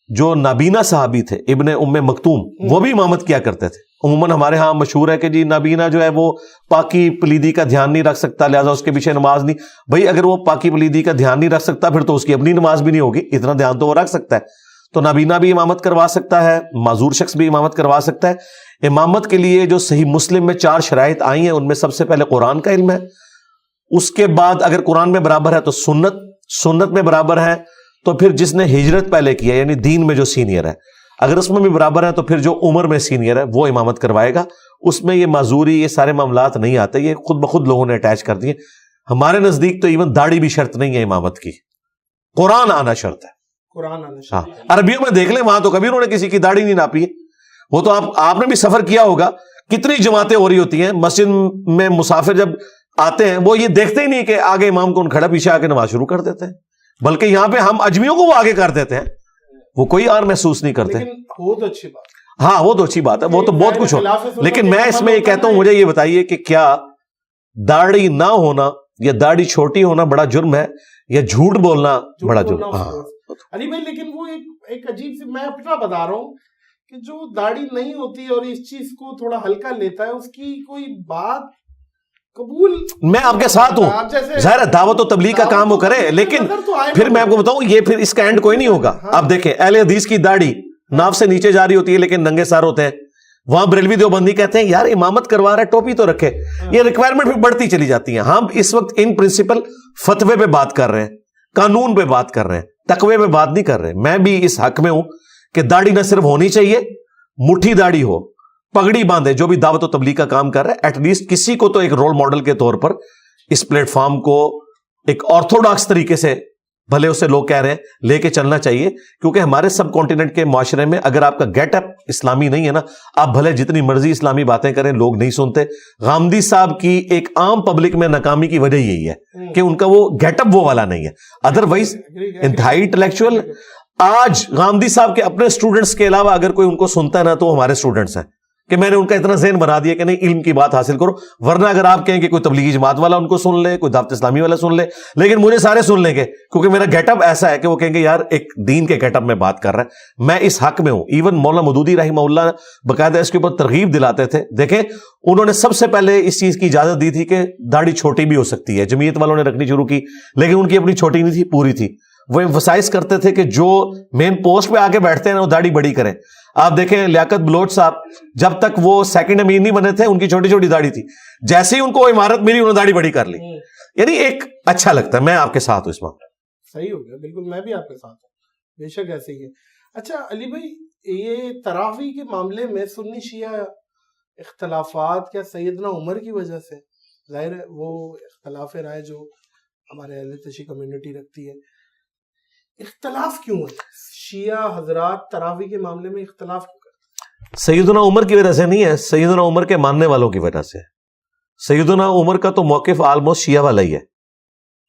جو نابینا صحابی تھے ابن ام مکتوم, وہ بھی امامت کیا کرتے تھے. عموماً ہمارے ہاں مشہور ہے کہ جی نابینا جو ہے وہ پاکی پلیدی کا دھیان نہیں رکھ سکتا, لہٰذا اس کے پیچھے نماز نہیں. بھائی اگر وہ پاکی پلیدی کا دھیان نہیں رکھ سکتا پھر تو اس کی اپنی نماز بھی نہیں ہوگی, اتنا دھیان تو وہ رکھ سکتا ہے. تو نابینا بھی امامت کروا سکتا ہے, معذور شخص بھی امامت کروا سکتا ہے. امامت کے لیے جو صحیح مسلم میں 4 شرائط آئی ہیں, ان میں سب سے پہلے قرآن کا علم ہے, اس کے بعد اگر قرآن میں برابر ہے تو سنت میں برابر ہے, تو پھر جس نے ہجرت پہلے کی ہے یعنی دین میں جو سینئر ہے. اگر اس میں بھی برابر ہیں تو پھر جو عمر میں سینئر ہے وہ امامت کروائے گا. اس میں یہ معذوری، یہ سارے معاملات نہیں آتے، یہ خود بخود لوگوں نے اٹیچ کر دیے. ہمارے نزدیک تو ایون داڑھی بھی شرط نہیں ہے امامت کی، قرآن آنا شرط ہے. قرآن آنا ہاں، عربیوں میں دیکھ لیں، وہاں تو کبھی انہوں نے کسی کی داڑھی نہیں ناپی ہے. وہ تو آپ نے بھی سفر کیا ہوگا، کتنی جماعتیں ہو رہی ہوتی ہیں مسجد میں، مسافر جب آتے ہیں وہ یہ دیکھتے ہی نہیں کہ آگے امام کون کھڑا، پیچھے آ کے نماز شروع کر دیتے ہیں. بلکہ یہاں پہ ہم اجمیوں کو وہ آگے کر دیتے ہیں، وہ کوئی اور محسوس نہیں کرتے. لیکن وہ تو اچھی بات، ہاں وہ تو اچھی بات ہے، وہ تو بہت کچھ ہو. لیکن میں اس میں یہ کہتا ہوں، مجھے یہ بتائیے کہ کیا داڑھی نہ ہونا یا داڑھی چھوٹی ہونا بڑا جرم ہے، یا جھوٹ بولنا بڑا جرم؟ ہاں علی بھائی، لیکن وہ ایک عجیب سی، میں اپنا بتا رہا ہوں کہ جو داڑھی نہیں ہوتی اور اس چیز کو تھوڑا ہلکا لیتا ہے، اس کی کوئی بات قبول. میں آپ کے ساتھ ہوں، ظاہر ہے دعوت و تبلیغ کا کام وہ کرے، لیکن پھر میں آپ کو بتاؤں یہ پھر اس کا اینڈ کوئی نہیں ہوگا. آپ دیکھیں اہل حدیث کی داڑھی ناف سے نیچے جاری ہوتی ہے لیکن ننگے سر ہوتے ہیں. وہاں بریلوی دیوبندی کہتے ہیں یار امامت کروا رہا ہے، ٹوپی تو رکھے. یہ ریکوائرمنٹ بھی بڑھتی چلی جاتی ہیں. ہم اس وقت ان پرنسپل فتوے پہ بات کر رہے ہیں، قانون پہ بات کر رہے ہیں، تقوی پہ بات نہیں کر رہے. میں بھی اس حق میں ہوں کہ داڑھی نہ صرف ہونی چاہیے، مٹھی داڑھی ہو، پگڑی باندھے. جو بھی دعوت و تبلیغ کا کام کر رہا ہے ایٹ لیسٹ کسی کو تو ایک رول ماڈل کے طور پر اس پلیٹ فارم کو ایک آرتھوڈاکس طریقے سے، بھلے اسے لوگ کہہ رہے ہیں، لے کے چلنا چاہیے. کیونکہ ہمارے سب کانٹیننٹ کے معاشرے میں اگر آپ کا گیٹ اپ اسلامی نہیں ہے نا، آپ بھلے جتنی مرضی اسلامی باتیں کریں، لوگ نہیں سنتے. غامدی صاحب کی ایک عام پبلک میں ناکامی کی وجہ یہی ہے کہ ان کا وہ گیٹ اپ وہ والا نہیں ہے. ادروائز انتہائی انٹلیکچوئل. آج غامدی صاحب کے اپنے اسٹوڈنٹس کے علاوہ اگر کوئی ان کو سنتا ہے نا تو ہمارے اسٹوڈنٹس ہیں، کہ میں نے ان کا اتنا ذہن بنا دیا کہ نہیں، علم کی بات حاصل کرو. ورنہ اگر آپ کہیں کہ کوئی تبلیغی جماعت والا ان کو سن لے، کوئی دعوت اسلامی والا سن لے، لیکن مجھے سارے سن لیں گے کیونکہ میرا گیٹ اپ ایسا ہے کہ وہ کہیں گے یار ایک دین کے گیٹ اپ میں بات کر رہا ہے. میں اس حق میں ہوں. ایون مولانا مودودی رحمہ اللہ باقاعدہ اس کے اوپر ترغیب دلاتے تھے. دیکھیں انہوں نے سب سے پہلے اس چیز کی اجازت دی تھی کہ داڑھی چھوٹی بھی ہو سکتی ہے. جمعیت والوں نے رکھنی شروع کی، لیکن ان کی اپنی چھوٹی نہیں تھی، پوری تھی. وہ ایمفسائز کرتے تھے کہ جو مین پوسٹ پہ آ کے بیٹھتے ہیں نا وہ داڑھی بڑی کریں. آپ دیکھیں لیاقت بلوچ صاحب جب تک وہ سیکنڈ امیر نہیں بنے تھے ان کی چھوٹی چھوٹی داڑھی تھی، جیسے ہی ان کو عمارت ملی انہوں نے داڑھی بڑی کر لی. یعنی ایک اچھا لگتا ہے. میں آپ کے ساتھ ہوں اس معاملے. صحیح ہو گیا، بالکل میں بھی آپ کے ساتھ ہوں، بے شک ایسے ہی ہے. اچھا علی بھائی، یہ تراویح کے معاملے میں سنی شیعہ اختلافات کیا سیدنا عمر کی وجہ سے؟ ظاہر ہے وہ اختلاف رائے جو ہمارے اہل تشیع کمیونٹی رکھتی ہے، اختلاف کیوں ہے؟ شیعہ حضرات تراویح کے معاملے میں اختلاف کیوں کرتے ہیں؟ سیدنا عمر کی وجہ سے نہیں ہے، سیدنا عمر کے ماننے والوں کی وجہ سے. سیدنا عمر کا تو موقف آلموسٹ شیعہ والا ہی ہے.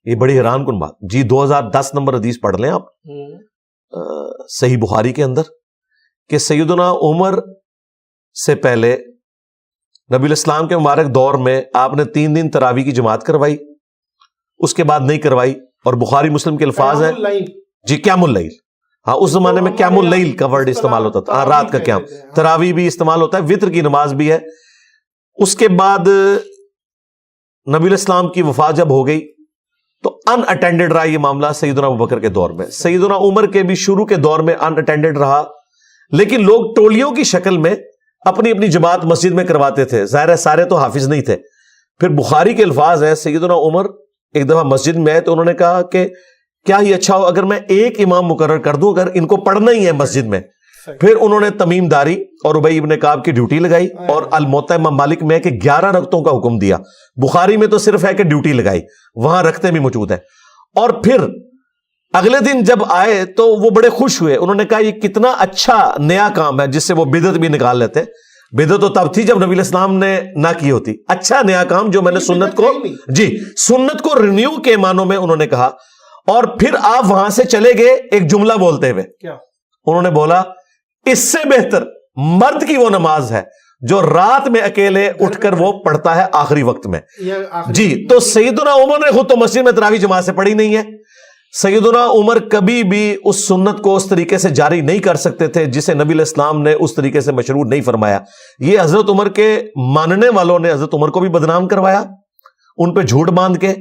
یہ بڑی حیران کن بات. جی 2010 نمبر حدیث پڑھ لیں آپ صحیح بخاری کے اندر، کہ سیدنا عمر سے پہلے نبی الاسلام کے مبارک دور میں آپ نے 3 دن تراویح کی جماعت کروائی، اس کے بعد نہیں کروائی. اور بخاری مسلم کے الفاظ ہیں جی قیام اللیل. ہاں اس زمانے میں قیام اللیل کا ورڈ استعمال ہوتا تھا، رات کا قیام. تراویح بھی استعمال ہوتا ہے، وتر کی نماز بھی ہے. اس کے بعد نبی الاسلام کی وفات جب ہو گئی تو ان اٹینڈڈ رہا یہ معاملہ سیدنا ابوبکر کے دور میں. سیدنا عمر کے بھی شروع کے دور میں ان اٹینڈڈ رہا، لیکن لوگ ٹولیوں کی شکل میں اپنی اپنی جماعت مسجد میں کرواتے تھے. ظاہر ہے سارے تو حافظ نہیں تھے. پھر بخاری کے الفاظ ہیں، سیدنا عمر ایک دفعہ مسجد میں آئے تو انہوں نے کہا کہ کیا ہی اچھا ہو اگر میں ایک امام مقرر کر دوں، اگر ان کو پڑھنا ہی ہے مسجد میں. پھر انہوں نے تمیم داری اور ابی ابن کعب کی ڈیوٹی لگائی، اور الموطا امام مالک میں کہ 11 رکعتوں کا حکم دیا. بخاری میں تو صرف ہے کہ ڈیوٹی لگائی، وہاں رکھتے بھی موجود ہیں. اور پھر اگلے دن جب آئے تو وہ بڑے خوش ہوئے. انہوں نے کہا یہ کتنا اچھا نیا کام ہے جس سے وہ بدعت بھی نکال لیتے. بدعت تو تب تھی جب نبی الاسلام نے نہ کی ہوتی. اچھا نیا کام جو میں نے سنت کو رینیو کے معنوں میں انہوں نے کہا. اور پھر آپ وہاں سے چلے گئے ایک جملہ بولتے ہوئے. کیا انہوں نے بولا؟ اس سے بہتر مرد کی وہ نماز ہے جو رات میں اکیلے اٹھ کر وہ پڑھتا ہے آخری وقت میں. جی تو سیدنا عمر نے خود تو مسجد میں تراویح جماعت سے پڑھی نہیں ہے. سیدنا عمر کبھی بھی اس سنت کو اس طریقے سے جاری نہیں کر سکتے تھے جسے نبی علیہ السلام نے اس طریقے سے مشروع نہیں فرمایا. یہ حضرت عمر کے ماننے والوں نے حضرت عمر کو بھی بدنام کروایا، ان پہ جھوٹ باندھ کے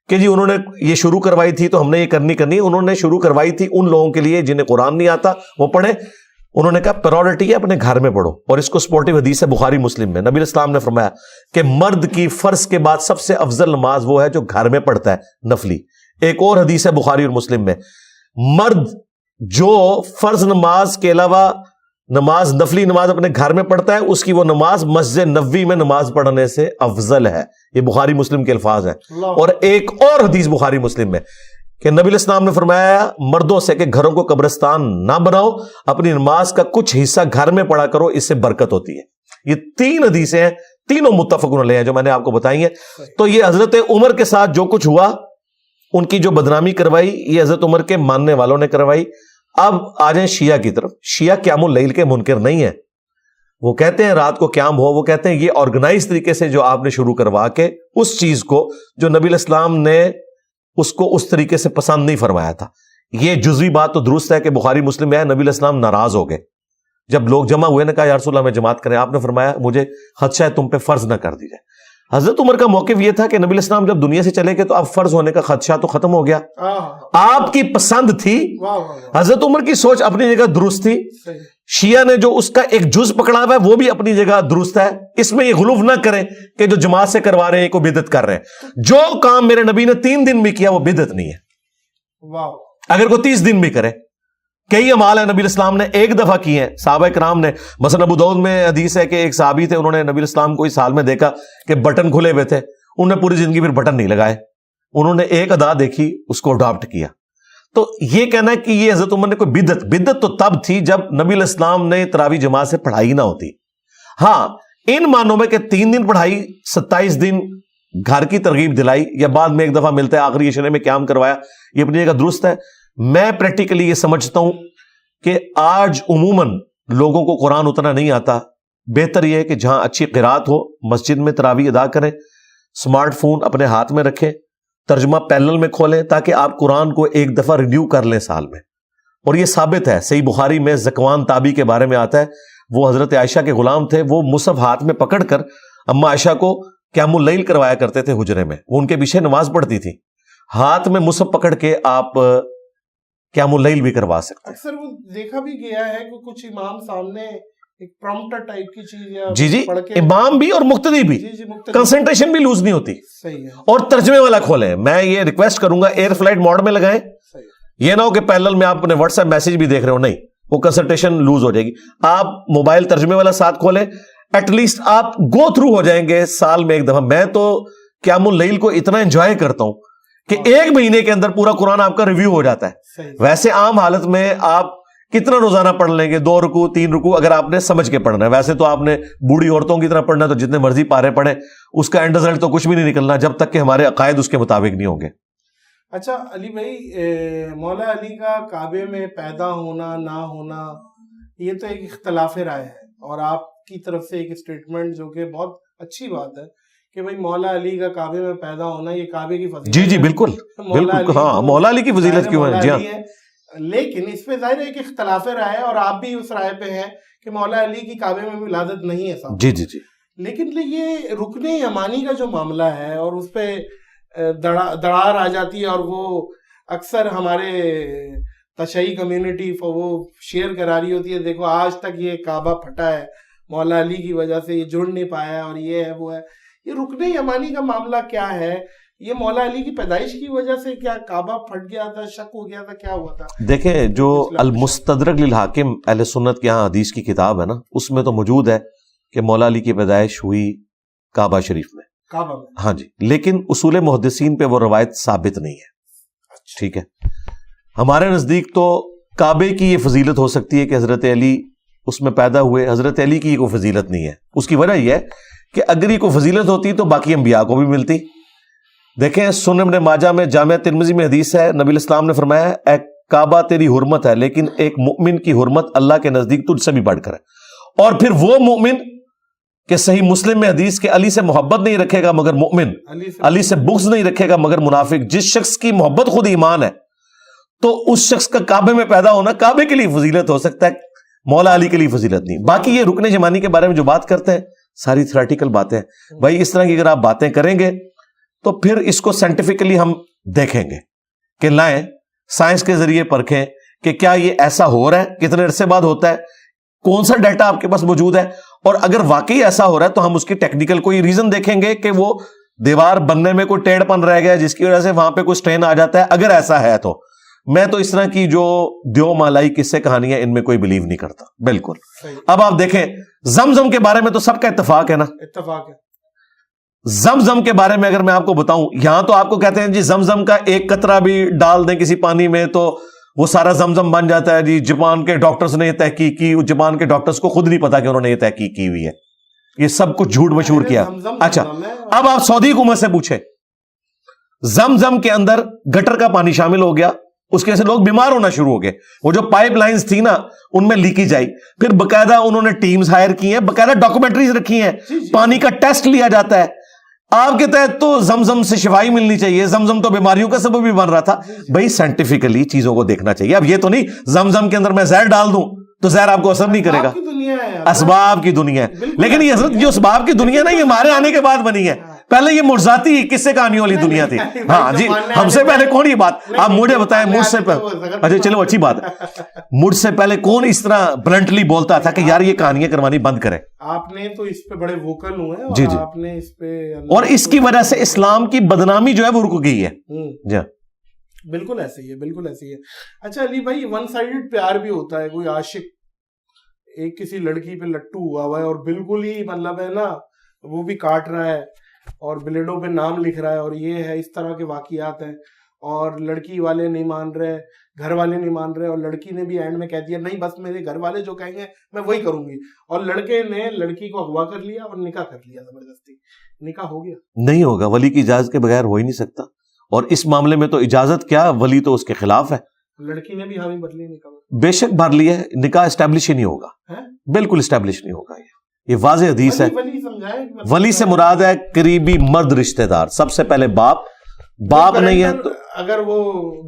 کہ جی انہوں نے یہ شروع کروائی تھی تو ہم نے یہ کرنی. انہوں نے شروع کروائی تھی ان لوگوں کے لیے جنہیں قرآن نہیں آتا وہ پڑھے. انہوں نے کہا پرائورٹی ہے اپنے گھر میں پڑھو. اور اس کو سپورٹیو حدیث ہے بخاری مسلم میں. نبی علیہ السلام نے فرمایا کہ مرد کی فرض کے بعد سب سے افضل نماز وہ ہے جو گھر میں پڑھتا ہے نفلی. ایک اور حدیث ہے بخاری اور مسلم میں، مرد جو فرض نماز کے علاوہ نماز نفلی نماز اپنے گھر میں پڑھتا ہے اس کی وہ نماز مسجد نبوی میں نماز پڑھنے سے افضل ہے. یہ بخاری مسلم کے الفاظ ہیں. اور ایک اور حدیث بخاری مسلم میں کہ نبی علیہ السلام نے فرمایا مردوں سے کہ گھروں کو قبرستان نہ بناؤ, اپنی نماز کا کچھ حصہ گھر میں پڑھا کرو, اس سے برکت ہوتی ہے. یہ 3 حدیثیں ہیں, تینوں متفق علیہ ہیں جو میں نے آپ کو بتائی ہیں. تو یہ حضرت عمر کے ساتھ جو کچھ ہوا, ان کی جو بدنامی کروائی, یہ حضرت عمر کے ماننے والوں نے کروائی. اب آ جائیں شیعہ کی طرف. شیعہ قیام اللیل کے منکر نہیں ہیں. وہ کہتے ہیں رات کو قیام ہو, وہ کہتے ہیں یہ آرگنائز طریقے سے جو آپ نے شروع کروا کے اس چیز کو جو نبی علیہ السلام نے اس کو اس طریقے سے پسند نہیں فرمایا تھا. یہ جزوی بات تو درست ہے کہ بخاری مسلم میں ہے نبی علیہ السلام ناراض ہو گئے جب لوگ جمع ہوئے نے کہا یا رسول اللہ میں جماعت کریں. آپ نے فرمایا مجھے خدشہ ہے تم پہ فرض نہ کر دی جائے. حضرت عمر کا موقف یہ تھا کہ نبی علیہ السلام جب دنیا سے چلے گئے تو اب فرض ہونے کا خدشہ تو ختم ہو گیا. آپ کی پسند تھی. حضرت عمر کی سوچ اپنی جگہ درست تھی. شیعہ نے جو اس کا ایک جز پکڑا ہوا ہے وہ بھی اپنی جگہ درست ہے. اس میں یہ غلو نہ کریں کہ جو جماعت سے کروا رہے ہیں کوئی بدعت کر رہے ہیں. جو کام میرے نبی نے 3 دن میں کیا وہ بدعت نہیں ہے. اگر کوئی 30 دن بھی کرے. کئی اعمال ہیں نبی علیہ السلام نے ایک دفعہ کی ہیں. صحابہ کرام نے, مثلا ابو داؤد میں حدیث ہے کہ ایک صحابی تھے, انہوں نے نبی علیہ السلام کو اس حال میں دیکھا کہ بٹن کھلے ہوئے تھے, انہوں نے پوری زندگی پھر بٹن نہیں لگائے, انہوں نے ایک ادا دیکھی اس کو اڈاپٹ کیا. تو یہ کہنا ہے کہ یہ حضرت عمر نے کوئی بدعت تو تب تھی جب نبی علیہ السلام نے تراویح جماعت سے پڑھائی نہ ہوتی. ہاں ان معنوں میں کہ 3 دن پڑھائی, 27 دن گھر کی ترغیب دلائی, یا بعد میں ایک دفعہ ملتا ہے آخری عشرے میں قیام کروایا, یہ اپنی جگہ درست ہے. میں پریکٹیکلی یہ سمجھتا ہوں کہ آج عموماً لوگوں کو قرآن اتنا نہیں آتا. بہتر یہ ہے کہ جہاں اچھی قرات ہو مسجد میں تراویح ادا کریں, سمارٹ فون اپنے ہاتھ میں رکھیں, ترجمہ پیرلل میں کھولیں تاکہ آپ قرآن کو ایک دفعہ ریویو کر لیں سال میں. اور یہ ثابت ہے, صحیح بخاری میں زکوان تابی کے بارے میں آتا ہے, وہ حضرت عائشہ کے غلام تھے, وہ مصحف ہاتھ میں پکڑ کر اما عائشہ کو قیام اللیل کروایا کرتے تھے حجرے میں, وہ ان کے پیچھے نماز پڑھتی تھی. ہاتھ میں مصحف پکڑ کے آپ قیام اللیل بھی کروا سکتے ہیں. اکثر وہ دیکھا بھی گیا ہے کہ کچھ امام سامنے ایک پرومپٹر ٹائپ کی چیز یا جی امام بھی اور مقتدی بھی کنسنٹریشن بھی لوز نہیں ہوتی. صحیح ہے. اور ترجمے والا کھولیں. میں یہ ریکویسٹ کروں گا ایئر فلائٹ موڈ میں لگائیں. یہ نہ ہو کہ پیرلل میں آپ اپنے واٹس ایپ میسج بھی دیکھ رہے ہو, نہیں, وہ کنسنٹریشن لوز ہو جائے گی. آپ موبائل ترجمے والا ساتھ کھولیں, ایٹ لیسٹ آپ گو تھرو ہو جائیں گے سال میں ایک دفعہ. میں تو قیام اللیل کو اتنا انجوائے کرتا ہوں کہ 1 مہینے کے اندر پورا قرآن آپ کا ریویو ہو جاتا ہے. ویسے عام حالت میں آپ کتنا روزانہ پڑھ لیں گے, 2 رکوع 3 رکوع اگر آپ نے سمجھ کے پڑھنا ہے. ویسے تو آپ نے بوڑھی عورتوں کی طرح پڑھنا ہے تو جتنے مرضی پارے پڑھیں, اس کا اینڈ رزلٹ تو کچھ بھی نہیں نکلنا جب تک کہ ہمارے عقائد اس کے مطابق نہیں ہوں گے. اچھا علی بھائی, مولا علی کا کعبے میں پیدا ہونا نہ ہونا یہ تو ایک اختلاف رائے ہے, اور آپ کی طرف سے ایک اسٹیٹمنٹ جو کہ بہت اچھی بات ہے کہ بھائی مولا علی کا کعبے میں پیدا ہونا یہ کعبے کی فضیلت. جی بالکل بالکل, ہاں مولا علی کی فضیلت کیوں ہے. جی ہاں, لیکن اس پہ ظاہر ہے کہ اختلاف رائے ہے, اور آپ بھی اس رائے پہ ہیں کہ مولا علی کی کعبے میں ولادت نہیں ہے صاحب. جی. لیکن یہ رکن یمانی کا جو معاملہ ہے اور اس پہ دڑار آ جاتی ہے, اور وہ اکثر ہمارے تشیعی کمیونٹی وہ شیئر کرا رہی ہوتی ہے, دیکھو آج تک یہ کعبہ پھٹا ہے مولا علی کی وجہ سے, یہ جڑ نہیں پایا ہے, اور یہ ہے وہ ہے. یہ رکن یمانی کا معاملہ کیا ہے؟ یہ مولا علی کی پیدائش کی وجہ سے کیا کعبہ پھٹ گیا تھا, شک ہو گیا تھا, کیا ہوا تھا؟ دیکھیں جو المستدرک للحاکم اہل سنت کے ہاں حدیث کی کتاب ہے نا, اس میں تو موجود ہے کہ مولا علی کی پیدائش ہوئی کعبہ شریف میں. ہاں جی, لیکن اصول محدثین پہ وہ روایت ثابت نہیں ہے. ٹھیک ہے, ہمارے نزدیک تو کعبے کی یہ فضیلت ہو سکتی ہے کہ حضرت علی اس میں پیدا ہوئے. حضرت علی کی یہ کوئی فضیلت نہیں ہے. اس کی وجہ یہ ہے کہ اگر یہ کوئی فضیلت ہوتی تو باقی انبیاء کو بھی ملتی. دیکھیں سنن ابن ماجہ میں, جامع ترمذی میں حدیث ہے, نبی علیہ السلام نے فرمایا اے کعبہ تیری حرمت ہے, لیکن ایک مؤمن کی حرمت اللہ کے نزدیک تجھ سے بھی بڑھ کر ہے. اور پھر وہ مؤمن کہ صحیح مسلم میں حدیث کہ علی سے محبت نہیں رکھے گا مگر مؤمن, علی سے بغض نہیں رکھے گا مگر منافق. جس شخص کی محبت خود ایمان ہے تو اس شخص کا کعبے میں پیدا ہونا کعبے کے لیے فضیلت ہو سکتا ہے, مولا علی کے لیے فضیلت نہیں. باقی یہ رکن یمانی کے بارے میں جو بات کرتے ہیں ساری تھیوریٹیکل باتیں. بھائی اس طرح کی اگر آپ باتیں کریں گے تو پھر اس کو سائنٹیفکلی ہم دیکھیں گے کہ لائیں سائنس کے ذریعے پرکھیں کہ کیا یہ ایسا ہو رہا ہے, کتنے عرصے بعد ہوتا ہے, کون سا ڈیٹا آپ کے پاس موجود ہے, اور اگر واقعی ایسا ہو رہا ہے تو ہم اس کی ٹیکنیکل کوئی ریزن دیکھیں گے کہ وہ دیوار بننے میں کوئی ٹیڑھ پن رہ گیا جس کی وجہ سے وہاں پہ کوئی سٹرین آ جاتا ہے. اگر ایسا ہے تو میں تو اس طرح کی جو دیو مالائی قصے کہانیاں ان میں کوئی بلیو نہیں کرتا بالکل. اب آپ دیکھیں زمزم کے بارے میں تو سب کا اتفاق ہے نا, اتفاق ہے. زمزم کے بارے میں اگر میں آپ کو بتاؤں, یہاں تو آپ کو کہتے ہیں جی زمزم کا ایک قطرہ بھی ڈال دیں کسی پانی میں تو وہ سارا زمزم بن جاتا ہے. جی جاپان کے ڈاکٹرز نے یہ تحقیق کی, جاپان کے ڈاکٹرز کو خود نہیں پتا کہ انہوں نے یہ تحقیق کی ہوئی ہے, یہ سب کچھ جھوٹ مشہور کیا. اچھا اب آپ سعودی حکومت سے پوچھیں, زمزم کے اندر گٹر کا پانی شامل ہو گیا, اس کی وجہ سے لوگ بیمار ہونا شروع ہو گئے. وہ جو پائپ لائنز تھی نا ان میں لیکیج آئی, پھر باقاعدہ انہوں نے ٹیمز ہائر کی ہیں, باقاعدہ ڈاکومنٹریز رکھی ہیں, پانی کا ٹیسٹ لیا جاتا ہے. آپ کے تحت تو زمزم سے شفائی ملنی چاہیے, زمزم تو بیماریوں کا سبب بھی بن رہا تھا. بھائی سائنٹیفکلی چیزوں کو دیکھنا چاہیے. اب یہ تو نہیں زمزم کے اندر میں زہر ڈال دوں تو زہر آپ کو اثر نہیں کرے گا, اسباب کی دنیا ہے. لیکن یہ حضرت جو اسباب کی دنیا نا یہ ہمارے آنے کے بعد بنی ہے, پہلے یہ مرزاتی قصے کہانیوں والی دنیا تھی. ہاں جی, ہم سے پہلے کون یہ بات, آپ مجھے بتائیں مجھ سے اچھا چلو اچھی بات ہے, مجھ سے پہلے کون اس طرح بلنٹلی بولتا تھا کہ یار یہ کہانیاں کروانی بند کریں. آپ نے تو اس پہ بڑے ووکل ہوئے جی جی, آپ نے اس پہ, اور اس کی وجہ سے اسلام کی بدنامی جو ہے وہ رک گئی ہے. جی بالکل ایسے ہی ہے, بالکل ایسے ہی ہے. اچھا علی بھائی, ون سائیڈڈ پیار بھی ہوتا ہے. کوئی عاشق ایک کسی لڑکی پہ لٹو ہوا ہے اور بالکل ہی مطلب ہے نا وہ بھی کاٹ رہا ہے اور بلیڈوں پہ نام لکھ رہا ہے, اور یہ ہے اس طرح کے واقعات ہیں, اور لڑکی والے نہیں مان رہے, گھر والے نہیں مان رہے, اور لڑکی نے بھی اینڈ میں کہہ دیا نہیں بس میرے گھر والے جو کہیں گے میں وہی کروں گی, اور لڑکے نے لڑکی کو اغوا کر لیا اور نکاح کر لیا زبردستی. نکاح ہو گیا, نہیں ہوگا, ولی کی اجازت کے بغیر ہو ہی نہیں سکتا. اور اس معاملے میں تو اجازت کیا, ولی تو اس کے خلاف ہے. لڑکی نے بھی حامی بھر لی نکاح, بے شک بھر لیا ہے, نکاح اسٹیبلش ہی نہیں ہوگا, بالکل اسٹیبلش نہیں ہوگا. یہ واضح حدیث ہے. ولی سے مراد ہے قریبی مرد رشتہ دار, سب سے پہلے باپ نہیں ہے تو اگر وہ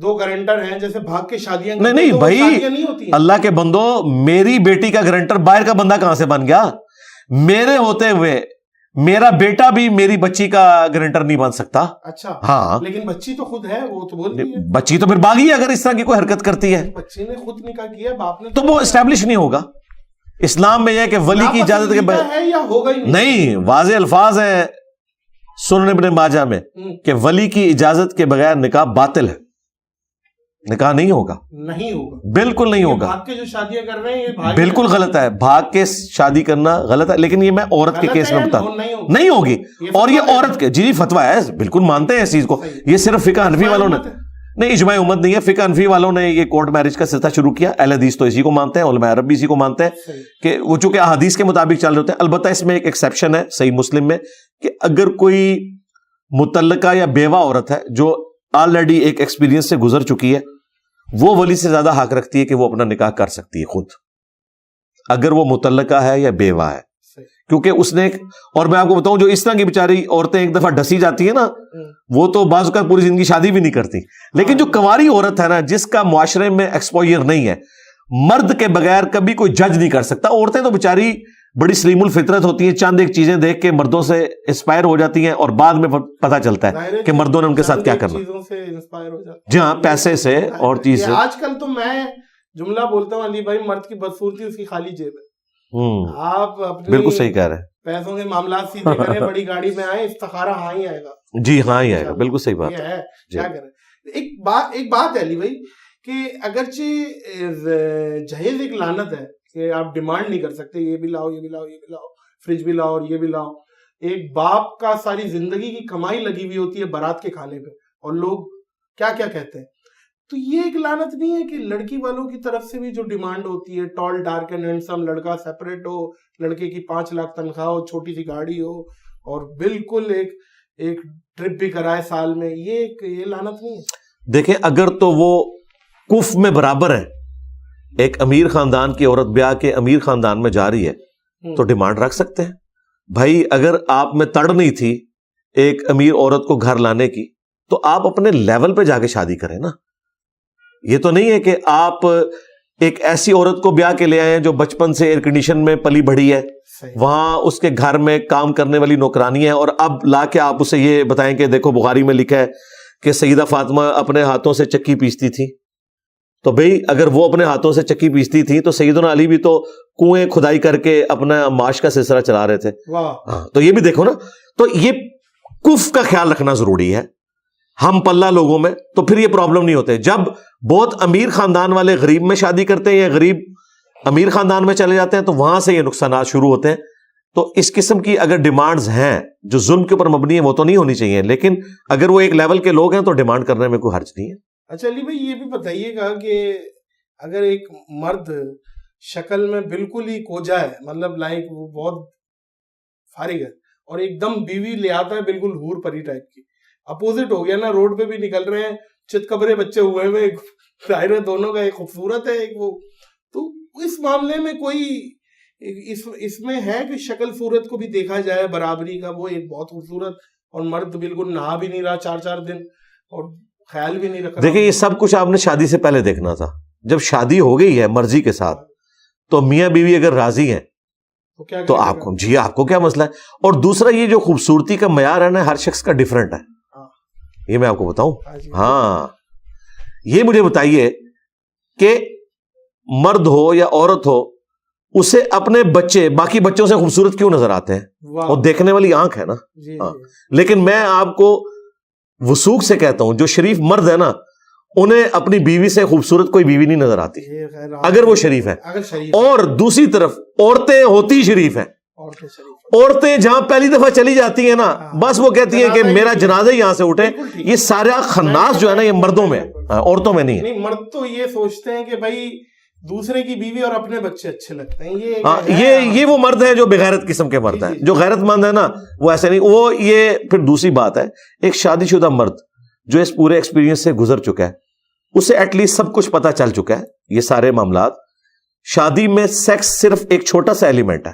دو گارنٹر ہیں جیسے بھاگ کے شادیاں نہیں بھائی, اللہ کے بندو, میری بیٹی کا گارنٹر باہر کا بندہ کہاں سے بن گیا؟ میرے ہوتے ہوئے میرا بیٹا بھی میری بچی کا گارنٹر نہیں بن سکتا. اچھا ہاں, لیکن بچی تو خود ہے, وہ تو بول رہی ہے بچی تو پھر باغی ہے اگر اس طرح کی کوئی حرکت کرتی ہے. بچی نے خود نکاح کیا, باپ نے, تو وہ اسٹیبلش نہیں ہوگا. اسلام میں یہ کہ ولی کی اجازت کے بغیر نہیں, واضح الفاظ ہیں سنن ابن ماجہ میں کہ ولی کی اجازت کے بغیر نکاح باطل ہے, نکاح نہیں ہوگا, نہیں ہوگا, بالکل نہیں ہوگا. بھاگ کے جو شادیاں کر رہے ہیں یہ بالکل غلط ہے, بھاگ کے شادی کرنا غلط ہے. لیکن یہ میں عورت کے کیس میں بتا نہیں ہوگی, اور یہ عورت کے جی فتویٰ ہے, بالکل مانتے ہیں اس چیز کو. یہ صرف فقہ حنفی والوں نے نہیں, اجماع امت نہیں ہے, فقہ حنفی والوں نے یہ کورٹ میرج کا سلسلہ شروع کیا. اہل حدیث تو اسی کو مانتے ہیں, علماء عرب بھی اسی کو مانتے ہیں کہ وہ چونکہ احادیث کے مطابق چل رہے ہوتے ہیں. البتہ اس میں ایک ایکسیپشن ہے صحیح مسلم میں کہ اگر کوئی متعلقہ یا بیوہ عورت ہے جو آلریڈی ایک ایکسپیرینس سے گزر چکی ہے, وہ ولی سے زیادہ حق رکھتی ہے کہ وہ اپنا نکاح کر سکتی ہے خود, اگر وہ متعلقہ ہے یا بیوہ ہے. کیونکہ اس نے, اور میں آپ کو بتاؤں جو اس طرح کی بیچاری عورتیں ایک دفعہ ڈسی جاتی ہیں نا, وہ تو بعض اوقات پوری زندگی شادی بھی نہیں کرتی. لیکن جو کنواری عورت ہے نا, جس کا معاشرے میں ایکسپوئر نہیں ہے, مرد کے بغیر کبھی کوئی جج نہیں کر سکتا. عورتیں تو بیچاری بڑی سلیم الفطرت ہوتی ہیں, چند ایک چیزیں دیکھ کے مردوں سے انسپائر ہو جاتی ہیں, اور بعد میں پتہ چلتا ہے کہ مردوں نے ان کے ساتھ کیا کرنا. جی ہاں, پیسے سے اور چیز سے. آج کل تو میں جملہ بولتا ہوں علی بھائی, مرد کی بدصورتی اس کی خالی جیب ہے. آپ بالکل صحیح کہہ رہے ہیں, پیسوں کے معاملات سیدھے کریں, بڑی گاڑی میں آئے, استخارہ ہاں ہی آئے گا. جی ہاں ہی آئے گا, بالکل صحیح بات ہے. کیا کریں, ایک بات ہے علی بھائی کہ اگرچہ جہیز ایک لعنت ہے کہ آپ ڈیمانڈ نہیں کر سکتے یہ بھی لاؤ, یہ بھی لاؤ, یہ بھی لاؤ, فریج بھی لاؤ اور یہ بھی لاؤ. ایک باپ کا ساری زندگی کی کمائی لگی ہوئی ہوتی ہے بارات کے کھانے پہ, اور لوگ کیا کیا کہتے ہیں. تو یہ ایک لعنت نہیں ہے کہ لڑکی والوں کی طرف سے بھی جو ڈیمانڈ ہوتی ہے, ٹال ڈارک اینڈ ہینڈسم, لڑکا سیپریٹ ہو, لڑکے کی 5 لاکھ تنخواہ ہو, چھوٹی سی گاڑی ہو, اور بالکل ایک ٹرپ بھی کرائے سال میں, یہ لعنت نہیں ہے. دیکھیں اگر تو وہ کف میں برابر ہے, ایک امیر خاندان کی عورت بیاہ کے امیر خاندان میں جا رہی ہے تو ڈیمانڈ رکھ سکتے ہیں. بھائی اگر آپ میں تڑ نہیں تھی ایک امیر عورت کو گھر لانے کی, تو آپ اپنے لیول پہ جا کے شادی کریں نا. یہ تو نہیں ہے کہ آپ ایک ایسی عورت کو بیاہ کے لے آئے ہیں جو بچپن سے ایئر کنڈیشن میں پلی بڑھی ہے, وہاں اس کے گھر میں کام کرنے والی نوکرانی ہے, اور اب لا کے آپ اسے یہ بتائیں کہ دیکھو بخاری میں لکھا ہے کہ سیدہ فاطمہ اپنے ہاتھوں سے چکی پیستی تھی. تو بھئی اگر وہ اپنے ہاتھوں سے چکی پیستی تھی تو سیدنا علی بھی تو کنویں کھدائی کر کے اپنا معاش کا سلسلہ چلا رہے تھے. تو یہ بھی دیکھو نا, تو یہ کف کا خیال رکھنا ضروری ہے. ہم پلہ لوگوں میں, تو پھر یہ پرابلم نہیں ہوتے. جب بہت امیر خاندان والے غریب میں شادی کرتے ہیں یا غریب امیر خاندان میں چلے جاتے ہیں تو وہاں سے یہ نقصانات شروع ہوتے ہیں. تو اس قسم کی اگر ڈیمانڈز ہیں جو ظلم کے اوپر مبنی ہیں وہ تو نہیں ہونی چاہیے, لیکن اگر وہ ایک لیول کے لوگ ہیں تو ڈیمانڈ کرنے میں کوئی حرج نہیں ہے. اچھا علی بھائی یہ بھی بتائیے گا کہ اگر ایک مرد شکل میں بالکل ہی کوجا ہے, مطلب لائک وہ بہت فارغ ہے, اور ایک دم بیوی لے آتا ہے بالکل حور پری ٹائپ کی, اپوزٹ ہو گیا نا, روڈ پہ بھی نکل رہے ہیں, چت کبرے بچے ہوئے ہوئے, ظاہر ہے دونوں کا ایک خوبصورت ہے ایک وہ, تو اس معاملے میں کوئی اس میں ہے کہ شکل صورت کو بھی دیکھا جائے برابری کا, وہ ایک بہت خوبصورت اور مرد بالکل نہا بھی نہیں رہا 4 دن اور خیال بھی نہیں رکھ رہا. دیکھیں یہ سب کچھ آپ نے شادی سے پہلے دیکھنا تھا. جب شادی ہو گئی ہے مرضی کے ساتھ تو میاں بیوی اگر راضی ہیں تو آپ کو آپ کو کیا مسئلہ ہے. اور دوسرا یہ جو خوبصورتی کا معیار ہے نا ہر شخص کا ڈیفرنٹ ہے, یہ میں آپ کو بتاؤں. ہاں یہ مجھے بتائیے کہ مرد ہو یا عورت ہو اسے اپنے بچے باقی بچوں سے خوبصورت کیوں نظر آتے ہیں, اور دیکھنے والی آنکھ ہے نا. لیکن میں آپ کو وثوق سے کہتا ہوں جو شریف مرد ہے نا انہیں اپنی بیوی سے خوبصورت کوئی بیوی نہیں نظر آتی اگر وہ شریف ہے. اور دوسری طرف عورتیں ہوتی شریف ہیں, عورتیں جہاں پہلی دفعہ چلی جاتی ہیں نا بس وہ کہتی ہیں کہ میرا جنازہ یہاں سے اٹھے. یہ سارا خناس جو ہے نا یہ مردوں میں, عورتوں میں نہیں ہے. مرد تو یہ سوچتے ہیں کہ بھائی دوسرے کی بیوی اور اپنے بچے اچھے لگتے ہیں. یہ وہ مرد ہیں جو بغیرت قسم کے مرد ہیں. جو غیرت مند ہے نا وہ ایسے نہیں. وہ یہ پھر دوسری بات ہے, ایک شادی شدہ مرد جو اس پورے ایکسپیرینس سے گزر چکا ہے اسے ایٹ لیسٹ سب کچھ پتا چل چکا ہے. یہ سارے معاملات, شادی میں سیکس صرف ایک چھوٹا سا ایلیمنٹ ہے,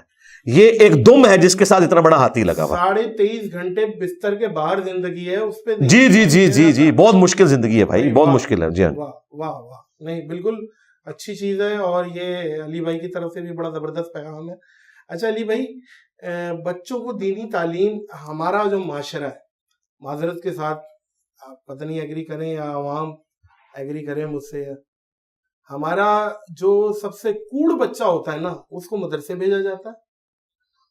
یہ ایک دم ہے جس کے ساتھ اتنا بڑا ہاتھی لگا ہوا. 23.5 گھنٹے بستر کے باہر زندگی ہے اس پہ. جی بہت مشکل زندگی ہے بھائی, بہت مشکل ہے. جی واہ واہ واہ, نہیں بالکل اچھی چیز ہے, اور یہ علی بھائی کی طرف سے بھی بڑا زبردست پیغام ہے. اچھا علی بھائی, بچوں کو دینی تعلیم, ہمارا جو معاشرہ ہے, معذرت کے ساتھ آپ پتہ نہیں ایگری کریں یا عوام ایگری کریں مجھ سے, ہمارا جو سب سے کوڑ بچہ ہوتا ہے نا اس کو مدرسے بھیجا جاتا ہے,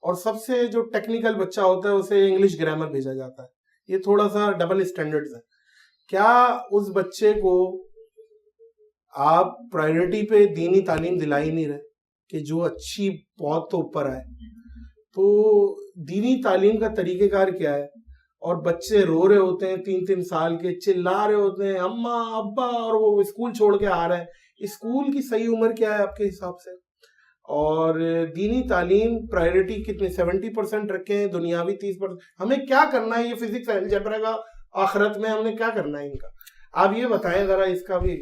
اور سب سے جو ٹیکنیکل بچہ ہوتا ہے اسے انگلش گرامر بھیجا جاتا ہے. یہ تھوڑا سا ڈبل اسٹینڈرڈز ہے. کیا اس بچے کو آپ پرائیورٹی پہ دینی تعلیم دلا ہی نہیں رہے کہ جو اچھی بہت تو اوپر آئے؟ تو دینی تعلیم کا طریقہ کار کیا ہے؟ اور بچے رو رہے ہوتے ہیں 3 سال کے, چلا رہے ہوتے ہیں اماں ابا, اور وہ اسکول چھوڑ کے آ رہے ہیں. اسکول کی صحیح عمر کیا ہے آپ کے حساب سے؟ اور دینی تعلیم پرائیورٹی کتنے 70% رکھے ہیں, دنیاوی 30%. ہمیں کیا کرنا ہے؟ یہ فزکس الجبرا کا آخرت میں ہم نے کیا کرنا ہے ان کا, آپ یہ بتائیں ذرا, اس کا بھی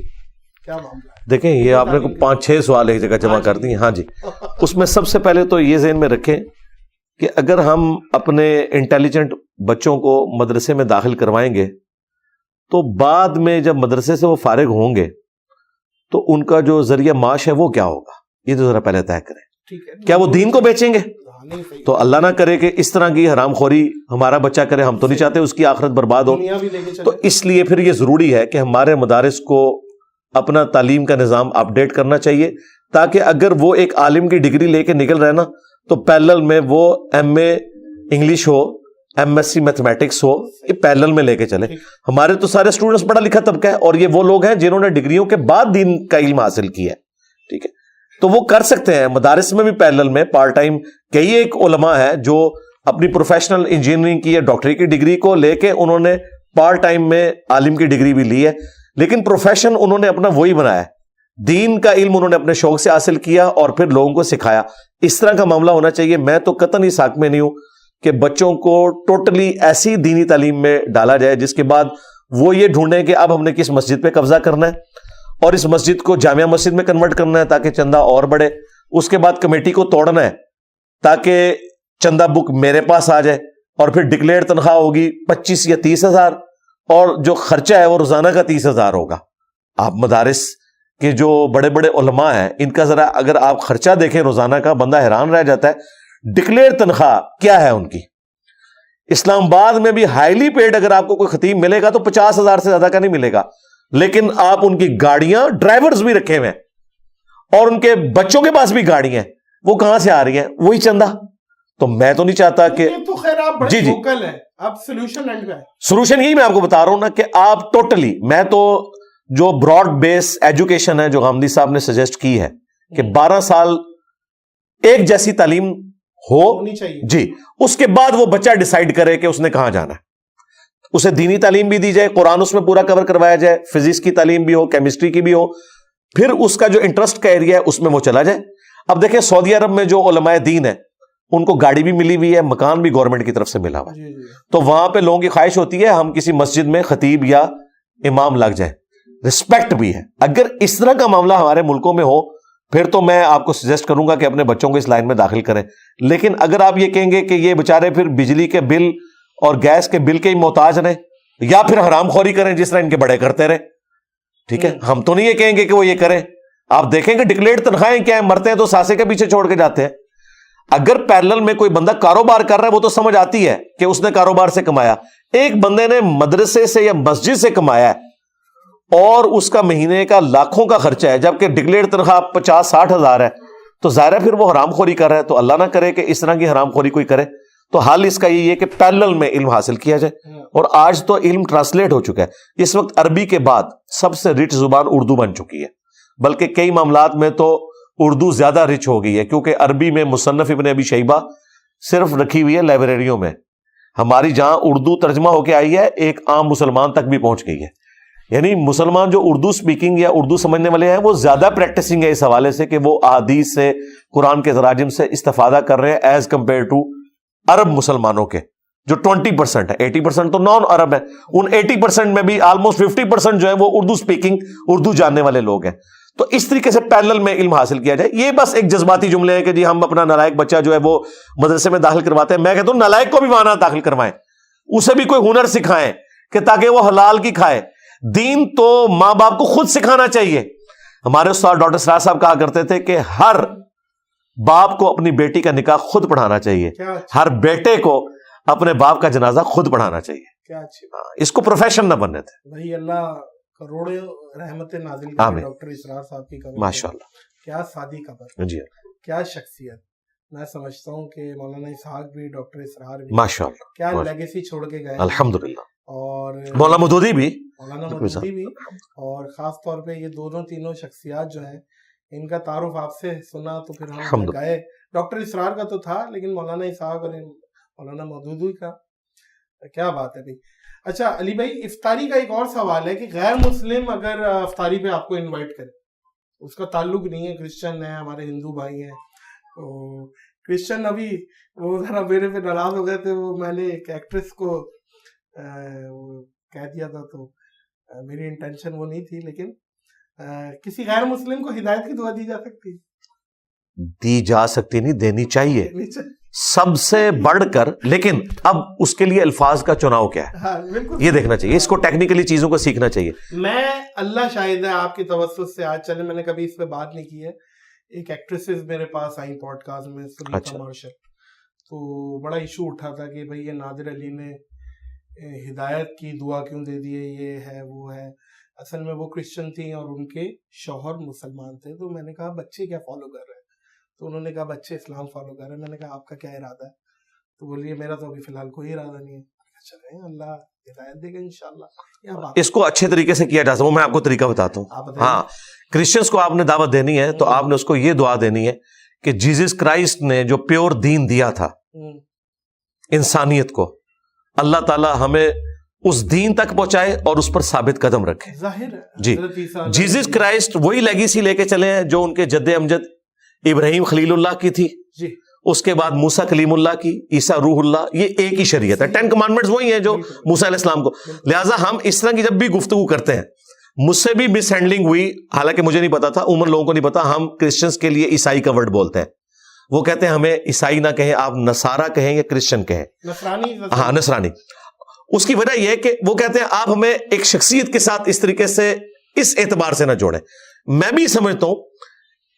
کیا معاملہ ہے؟ دیکھیں یہ آپ نے 5-6 سوال ایک جگہ جمع کر دی. ہاں جی, اس میں سب سے پہلے تو یہ ذہن میں رکھیں کہ اگر ہم اپنے انٹیلیجنٹ بچوں کو مدرسے میں داخل کروائیں گے تو بعد میں جب مدرسے سے وہ فارغ ہوں گے تو ان کا جو ذریعہ معاش ہے وہ کیا ہوگا, یہ تو ذرا پہلے طے کریں. کیا وہ دین کو بیچیں گے؟ تو اللہ نہ کرے کہ اس طرح کی حرام خوری ہمارا بچہ کرے, ہم تو نہیں چاہتے اس کی آخرت برباد ہو. تو اس لیے پھر یہ ضروری ہے کہ ہمارے مدارس کو اپنا تعلیم کا نظام اپڈیٹ کرنا چاہیے, تاکہ اگر وہ ایک عالم کی ڈگری لے کے نکل رہے نا تو پیرلل میں وہ M A English who, M S C mathematics ہو, یہ پیرلل میں لے کے چلے. ہمارے تو سارے اسٹوڈنٹس پڑھا لکھا طبقہ ہے, اور یہ وہ لوگ ہیں جنہوں نے ڈگریوں کے بعد دین کا علم حاصل کیا ہے. ٹھیک ہے, تو وہ کر سکتے ہیں مدارس میں بھی پیرلل میں پارٹ ٹائم. کئی ایک علماء ہیں جو اپنی پروفیشنل انجینئرنگ کی یا ڈاکٹری کی ڈگری کو لے کے انہوں نے پارٹ ٹائم میں عالم کی ڈگری بھی لی ہے, لیکن پروفیشن انہوں نے اپنا وہی بنایا ہے. دین کا علم انہوں نے اپنے شوق سے حاصل کیا اور پھر لوگوں کو سکھایا. اس طرح کا معاملہ ہونا چاہیے. میں تو قطعاً اس حق میں نہیں ہوں کہ بچوں کو ٹوٹلی ایسی دینی تعلیم میں ڈالا جائے جس کے بعد وہ یہ ڈھونڈیں کہ اب ہم نے کس مسجد پہ قبضہ کرنا ہے اور اس مسجد کو جامعہ مسجد میں کنورٹ کرنا ہے تاکہ چندہ اور بڑھے, اس کے بعد کمیٹی کو توڑنا ہے تاکہ چندہ بک میرے پاس آ جائے, اور پھر ڈکلیئر تنخواہ ہوگی 25 یا 30 ہزار, اور جو خرچہ ہے وہ روزانہ کا 30 ہزار ہوگا. آپ مدارس کے جو بڑے بڑے علماء ہیں ان کا ذرا اگر آپ خرچہ دیکھیں روزانہ کا, بندہ حیران رہ جاتا ہے. ڈکلیئر تنخواہ کیا ہے ان کی؟ اسلام آباد میں بھی ہائیلی پیڈ اگر آپ کو کوئی خطیب ملے گا تو 50 ہزار سے زیادہ کا نہیں ملے گا, لیکن آپ ان کی گاڑیاں, ڈرائیورز بھی رکھے ہوئے ہیں اور ان کے بچوں کے پاس بھی گاڑیاں ہیں, وہ کہاں سے آ رہی ہیں؟ وہی چندہ. تو میں تو نہیں چاہتا کہ تو خیر آپ بڑے ووکل ہیں, اب سولوشن اینڈ کا ہے. سولوشن یہی میں آپ کو بتا رہا ہوں نا کہ آپ ٹوٹلی, میں تو جو براڈ بیس ایجوکیشن ہے جو غامدی صاحب نے سجیسٹ کی ہے کہ 12 سال ایک جیسی تعلیم ہونی چاہیے جی, اس کے بعد وہ بچہ ڈیسائیڈ کرے کہ اس نے کہاں جانا ہے. اسے دینی تعلیم بھی دی جائے, قرآن اس میں پورا کور کروایا جائے, فزکس کی تعلیم بھی ہو, کیمسٹری کی بھی ہو, پھر اس کا جو انٹرسٹ کا ایریا ہے اس میں وہ چلا جائے. اب دیکھیں سعودی عرب میں جو علماء دین ہے ان کو گاڑی بھی ملی ہوئی ہے, مکان بھی گورنمنٹ کی طرف سے ملا ہوا ہے, تو وہاں پہ لوگوں کی خواہش ہوتی ہے ہم کسی مسجد میں خطیب یا امام لگ جائیں, رسپیکٹ بھی ہے. اگر اس طرح کا معاملہ ہمارے ملکوں میں ہو پھر تو میں آپ کو سجیسٹ کروں گا کہ اپنے بچوں کو اس لائن میں داخل کریں. لیکن اگر آپ یہ کہیں گے کہ یہ بےچارے پھر بجلی کے بل اور گیس کے بل کے ہی محتاج رہیں یا پھر حرام خوری کریں جس طرح ان کے بڑے کرتے رہے, ٹھیک ہے, ہم تو نہیں یہ کہیں گے کہ وہ یہ کریں. آپ دیکھیں کہ ڈکلیئرڈ تنخواہیں کیا ہیں, مرتے ہیں تو ساسے کے پیچھے چھوڑ کے جاتے ہیں. اگر پیرلل میں کوئی بندہ کاروبار کر رہا ہے وہ تو سمجھ آتی ہے کہ اس نے کاروبار سے کمایا. ایک بندے نے مدرسے سے یا مسجد سے کمایا ہے اور اس کا مہینے کا لاکھوں کا خرچہ ہے, جبکہ ڈکلیئرڈ تنخواہ 50-60 ہزار ہے, تو ظاہر ہے پھر وہ حرام خوری کر رہا ہے. تو اللہ نہ کرے کہ اس طرح کی حرام خوری کوئی کرے. تو حال اس کا یہی ہے کہ پیرلل میں علم حاصل کیا جائے. اور آج تو علم ٹرانسلیٹ ہو چکا ہے. اس وقت عربی کے بعد سب سے رچ زبان اردو بن چکی ہے, بلکہ کئی معاملات میں تو اردو زیادہ رچ ہو گئی ہے, کیونکہ عربی میں مصنف ابن ابی شیبہ صرف رکھی ہوئی ہے لائبریریوں میں. ہماری جہاں اردو ترجمہ ہو کے آئی ہے ایک عام مسلمان تک بھی پہنچ گئی ہے. یعنی مسلمان جو اردو سپیکنگ یا اردو سمجھنے والے ہیں وہ زیادہ پریکٹسنگ ہے اس حوالے سے کہ وہ احادیث سے, قرآن کے تراجم سے استفادہ کر رہے ہیں ایز کمپیئر ٹو عرب مسلمانوں کے جو 20% ہے. 80% تو نان عرب ہے, ان 80% میں بھی آلموسٹ 50% جو ہے وہ اردو سپیکنگ, اردو جاننے والے لوگ ہیں. تو اس طریقے سے پیرلل میں علم حاصل کیا جائے. یہ بس ایک جذباتی جملے ہیں کہ جی ہم اپنا نالائق بچہ جو ہے وہ مدرسے میں داخل کرواتے ہیں. میں کہتا ہوں نالائق کو بھی وہاں داخل کروائیں, اسے بھی کوئی ہنر سکھائیں کہ تاکہ وہ حلال کی کھائے. دین تو ماں باپ کو خود سکھانا چاہیے. ہمارے استاد ڈاکٹر اسرار صاحب کہا کرتے تھے کہ ہر باپ کو اپنی بیٹی کا نکاح خود پڑھانا چاہیے, ہر بیٹے کو اپنے باپ کا جنازہ خود پڑھانا چاہیے. کیا اچھی اس کو پروفیشن نہ بننے تھے. بھائی اللہ کروڑوں رحمت نازل کرے ڈاکٹر اسرار صاحب کی قبر. ماشاءاللہ, کیا سادی قبر, جی کیا شخصیت. میں سمجھتا ہوں کہ مولانا اسحاق بھی ڈاکٹر اسرار بھی ماشاءاللہ کیا لیگیسی چھوڑ کے گئے الحمدللہ, اور مولانا مودودی بھی, اور خاص طور پہ یہ دونوں تینوں شخصیات جو ہیں ان کا تعارف آپ سے سنا تو پھر ہم گئے. ڈاکٹر اسرار کا تو تھا لیکن مولانا اسحاق اور مولانا مودودی کا کیا بات ہے بھائی. اچھا علی بھائی, افطاری کا ایک اور سوال ہے کہ غیر مسلم اگر افطاری پہ آپ کو انوائٹ کرے, اس کا تعلق نہیں ہے, کرسچن ہے, ہمارے ہندو بھائی ہیں, تو کرسچن ابھی وہ ذرا میرے پہ ناراض ہو گئے تھے, وہ میں نے ایک ایکٹریس کو کہہ دیا تھا, تو میری انٹینشن وہ نہیں تھی, لیکن کسی غیر مسلم کو ہدایت کی دعا دی جا سکتی؟ دی جا سکتی نہیں, دینی چاہیے سب سے بڑھ کر, لیکن اب اس کے لیے الفاظ کا چناؤ کیا ہے یہ دیکھنا چاہیے, اس کو ٹیکنیکلی چیزوں کو سیکھنا چاہیے. میں اللہ شاہد ہے آپ کی توسط سے آج چلے, میں نے کبھی اس پہ بات نہیں کی ہے, ایک ایکٹریسز میرے پاس آئی پوڈ کاسٹ میں, سلیقہ مارشل, تو بڑا ایشو اٹھا تھا کہ بھئی یہ نادر علی نے ہدایت کی دعا کیوں دے دیے, یہ ہے وہ ہے. اصل میں وہ کرسچن تھیں اور ان کے شوہر مسلمان تھے. تو میں نے کہا بچے کیا فالو کر رہے ہیں, تو انہوں نے کہا بچے اسلام فالو کر رہے ہیں. میں نے کہا آپ کا کیا ارادہ ہے, تو بولیے میرا تو ابھی فی الحال کوئی ارادہ نہیں ہے. چلیں اللہ ہدایت دے گا انشاءاللہ. اس کو اچھے طریقے سے کیا جا سکتا, میں آپ کو طریقہ بتاتا ہوں. ہاں, کرسچنس کو آپ نے دعوت دینی ہے تو آپ نے اس کو یہ دعا دینی ہے کہ جیزس کرائسٹ نے جو پیور دین دیا تھا انسانیت کو, اللہ تعالیٰ ہمیں اس دین تک پہنچائے اور اس پر ثابت قدم رکھے. جی, جیزس کرائسٹ وہی لیگیسی لے کے چلے ہیں جو ان کے جد امجد ابراہیم خلیل اللہ کی تھی, اس کے بعد موسیٰ کلیم اللہ کی, عیسیٰ روح اللہ, یہ ایک ہی شریعت ہے. 10 کمانڈمنٹس وہی ہیں جو موسیٰ علیہ السلام کو. لہٰذا ہم اس طرح کی جب بھی گفتگو کرتے ہیں, مجھ سے بھی مس ہینڈلنگ ہوئی, حالانکہ مجھے نہیں پتا تھا, عموماً لوگوں کو نہیں پتا, ہم کرسچنس کے لیے عیسائی کا ورڈ بولتے ہیں. وہ کہتے ہیں ہمیں عیسائی نہ کہیں, آپ نصارہ کہیں یا کرسچن کہیں, ہاں نصرانی. اس کی وجہ یہ ہے کہ وہ کہتے ہیں آپ ہمیں ایک شخصیت کے ساتھ اس طریقے سے, اس اعتبار سے نہ جوڑیں. میں بھی سمجھتا ہوں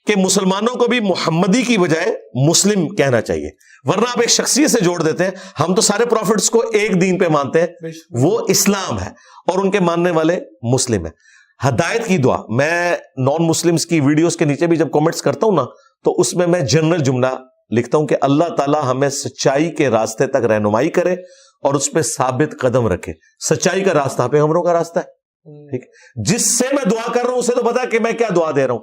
کہ مسلمانوں کو بھی محمدی کی بجائے مسلم کہنا چاہیے, ورنہ آپ ایک شخصیت سے جوڑ دیتے ہیں. ہم تو سارے پروفٹس کو ایک دین پہ مانتے ہیں, وہ اسلام ہے, اور ان کے ماننے والے مسلم ہیں. ہدایت کی دعا, میں نان مسلمز کی ویڈیوز کے نیچے بھی جب کامنٹس کرتا ہوں نا, تو اس میں جنرل جملہ لکھتا ہوں کہ اللہ تعالیٰ ہمیں سچائی کے راستے تک رہنمائی کرے اور اس پہ ثابت قدم رکھے. سچائی کا راستہ پیغمبروں کا راستہ ہے. ٹھیک, جس سے میں دعا کر رہا ہوں اسے تو پتا کہ میں کیا دعا دے رہا ہوں,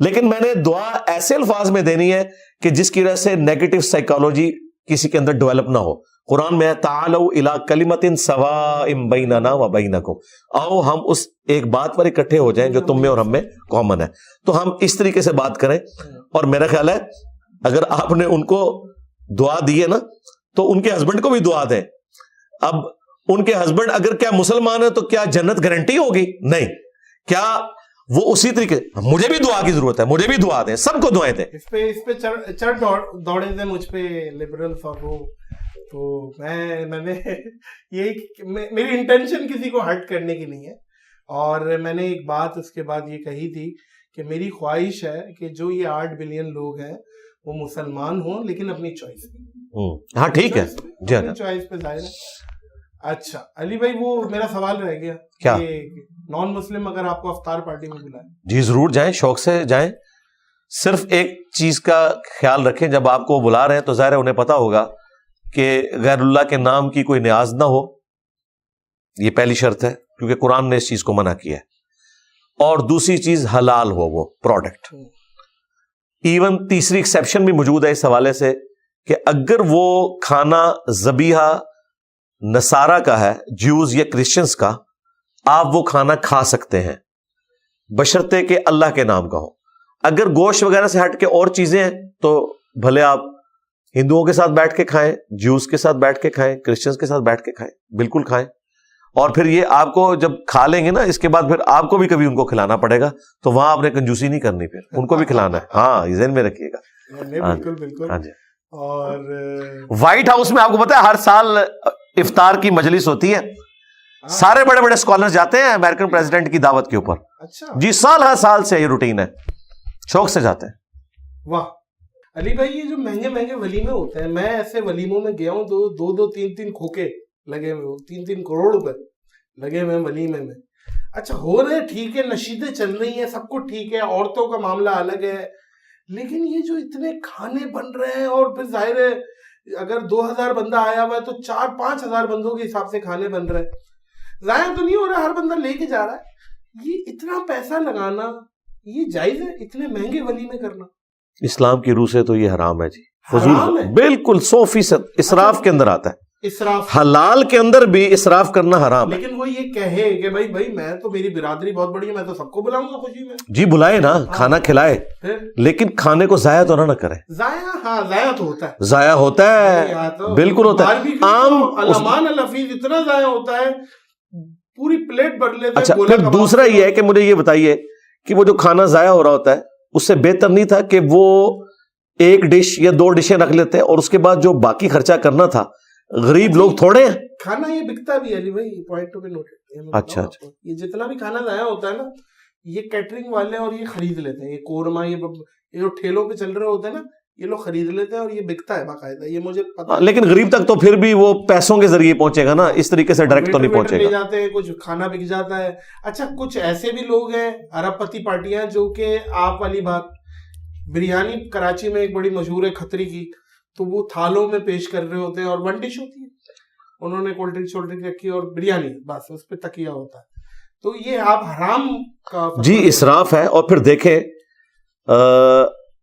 لیکن میں نے دعا ایسے الفاظ میں دینی ہے کہ جس کی وجہ سے نیگیٹو سائیکالوجی کسی کے اندر ڈیولپ نہ ہو. قرآن میں ہے تعالوا الی کلمۃ سواء بیننا و بینکم, آؤ ہم اس ایک بات پر اکٹھے ہو جائیں جو تم میں اور ہم میں کامن ہے. تو ہم اس طریقے سے بات کریں, اور میرا خیال ہے اگر آپ نے ان کو دعا دی ہے نا تو ان کے ہسبینڈ کو بھی دعا دیں. اب ان کے ہسبینڈ اگر کیا مسلمان ہے تو کیا جنت گارنٹی ہوگی؟ نہیں. کیا وہ اسی طریقے, مجھے بھی دعا کی ضرورت ہے, مجھے بھی دعا دیں, سب کو دعائیں دیں. اس پہ چڑھ دوڑے تھے مجھ پہ لبرلس اور وہ, تو میں نے یہی, میری انٹینشن کسی کو ہرٹ کرنے کی نہیں ہے, اور میں نے ایک بات اس کے بعد یہ کہی تھی کہ میری خواہش ہے کہ جو یہ 8 بلین لوگ ہیں وہ مسلمان ہوں, لیکن اپنی چوائس پہ. ہاں ٹھیک ہے, چوائس پہ ظاہر ہے. اچھا علی بھائی, وہ میرا سوال رہ گیا, کیا نان مسلم اگر آپ کو افطار پارٹی میں بلائیں؟ جی ضرور جائیں, شوق سے جائیں. صرف ایک چیز کا خیال رکھیں, جب آپ کو بلا رہے ہیں تو ظاہر ہے انہیں پتا ہوگا کہ غیر اللہ کے نام کی کوئی نیاز نہ ہو, یہ پہلی شرط ہے کیونکہ قرآن نے اس چیز کو منع کیا ہے. اور دوسری چیز حلال ہو وہ پروڈکٹ. ایون تیسری ایکسیپشن بھی موجود ہے اس حوالے سے کہ اگر وہ کھانا ذبیحہ نصارہ کا ہے, جیوز یا کرسچنز کا, آپ وہ کھانا کھا سکتے ہیں بشرطے کہ اللہ کے نام کا ہو. اگر گوشت وغیرہ سے ہٹ کے اور چیزیں ہیں تو بھلے آپ ہندوؤں کے ساتھ بیٹھ کے کھائیں, جیوز کے ساتھ بیٹھ کے کھائیں, کرسچنز کے ساتھ بیٹھ کے کھائیں, بالکل کھائیں. اور پھر یہ آپ کو جب کھا لیں گے نا, اس کے بعد پھر آپ کو بھی کبھی ان کو کھلانا پڑے گا, تو وہاں آپ نے کنجوسی نہیں کرنی, پھر ان کو بھی کھلانا ہے. ہاں یہ ذہن میں رکھیے گا. بالکل بالکل. ہاں جی. اور وائٹ ہاؤس میں آپ کو پتا ہے ہر سال افطار کی مجلس ہوتی ہے, سارے بڑے بڑے اسکالر جاتے ہیں امریکن پریزیڈنٹ کی دعوت کے اوپر. اچھا جی, سال ہر سال سے یہ روٹین ہے, شوق سے جاتے ہیں. واہ علی بھائی, یہ جو مہنگے مہنگے ولیمے ہوتے ہیں, میں ایسے ولیموں میں گیا ہوں تو 2-3 کھوکے لگے ہوئے, 3 کروڑ روپے لگے ہوئے ولیمے میں. اچھا ہو رہے ٹھیک ہے, نشیدیں چل رہی ہیں, سب کچھ ٹھیک ہے, عورتوں کا معاملہ الگ ہے, لیکن یہ جو اتنے کھانے بن رہے ہیں, اور پھر ظاہر ہے اگر 2000 بندہ آیا ہوا ہے تو 4-5 ہزار بندوں کے حساب سے کھانے بن رہے ہیں. ضائع تو نہیں ہو رہا, ہر بندہ لے کے جا رہا ہے. یہ اتنا پیسہ لگانا یہ جائز ہے, اتنے مہنگے ولیمے کرنا؟ اسلام کی روح سے تو یہ حرام ہے جی, حرام ہے بالکل 100% اسراف کے اندر آتا ہے. اسراف, حلال کے اندر بھی اسراف کرنا حرام ہے. لیکن وہ یہ کہے کہ بھائی میں تو, میری برادری بہت بڑی ہے, میں تو سب کو بلاؤں گا خوشی میں. جی بلائے نا, کھانا کھلائے, لیکن کھانے کو ضائع تو نہ کرے. ضائع, ہاں ضائع تو ہوتا ہے, ضائع ہوتا ہے, بالکل ہوتا ہے. عام علمان الحفیظ اتنا ضائع ہوتا ہے, پوری پلیٹ بھر لیتے ہیں. اچھا پھر دوسرا یہ ہے کہ مجھے یہ بتائیے کہ وہ جو کھانا ضائع ہو رہا ہوتا ہے اس سے بہتر نہیں تھا کہ وہ 1 ڈش یا 2 ڈشیں رکھ لیتے اور اس کے بعد جو باقی خرچہ کرنا تھا, غریب لوگ تھوڑے ہیں. کھانا یہ بکتا بھی ہے بھائی, پوائنٹ پہ نوٹ. اچھا اچھا, یہ جتنا بھی کھانا ضائع ہوتا ہے نا, یہ کیٹرنگ والے اور یہ خرید لیتے ہیں. یہ قورمہ, یہ جو ٹھیلوں پہ چل رہے ہوتے ہیں نا, یہ لوگ خرید لیتے ہیں اور یہ بکتا ہے باقاعدہ, یہ مجھے پتا. لیکن غریب تک تو پھر بھی وہ پیسوں کے ذریعے پہنچے گا نا, اس طریقے سے ڈائریکٹ تو نہیں پہنچے گا. لے جاتے ہیں, کچھ کھانا بک جاتا ہے. اچھا کچھ ایسے بھی لوگ ہیں ارب پتی پارٹیاں, جو کہ آپ والی بات, بریانی کراچی میں ایک بڑی مشہور ہے کھتری کی, تو وہ تھالوں میں پیش کر رہے ہوتے ہیں اور 1 ڈش ہوتی ہے, انہوں نے کولڈ ڈرنک رکھی اور بریانی, بس اس پہ تکیہ ہوتا ہے. تو یہ آپ حرام کا جی اسراف ہے. اور پھر دیکھیں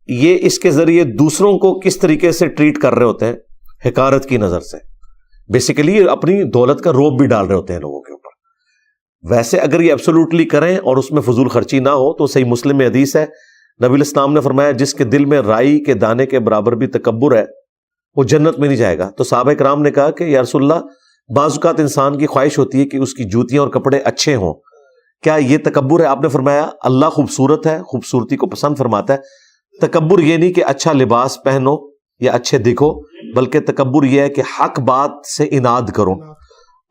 یہ اس کے ذریعے دوسروں کو کس طریقے سے ٹریٹ کر رہے ہوتے ہیں, حقارت کی نظر سے. بیسیکلی اپنی دولت کا روب بھی ڈال رہے ہوتے ہیں لوگوں کے اوپر. ویسے اگر یہ ایبسولوٹلی کریں اور اس میں فضول خرچی نہ ہو تو صحیح مسلم میں حدیث ہے, نبی الاسلام نے فرمایا جس کے دل میں رائی کے دانے کے برابر بھی تکبر ہے وہ جنت میں نہیں جائے گا. تو صحابہ کرام نے کہا کہ یا رسول اللہ, بعض اوقات انسان کی خواہش ہوتی ہے کہ اس کی جوتیاں اور کپڑے اچھے ہوں, کیا یہ تکبر ہے؟ آپ نے فرمایا اللہ خوبصورت ہے, خوبصورتی کو پسند فرماتا ہے. تکبر یہ نہیں کہ اچھا لباس پہنو یا اچھے دکھو, بلکہ تکبر یہ ہے کہ حق بات سے اناد کرو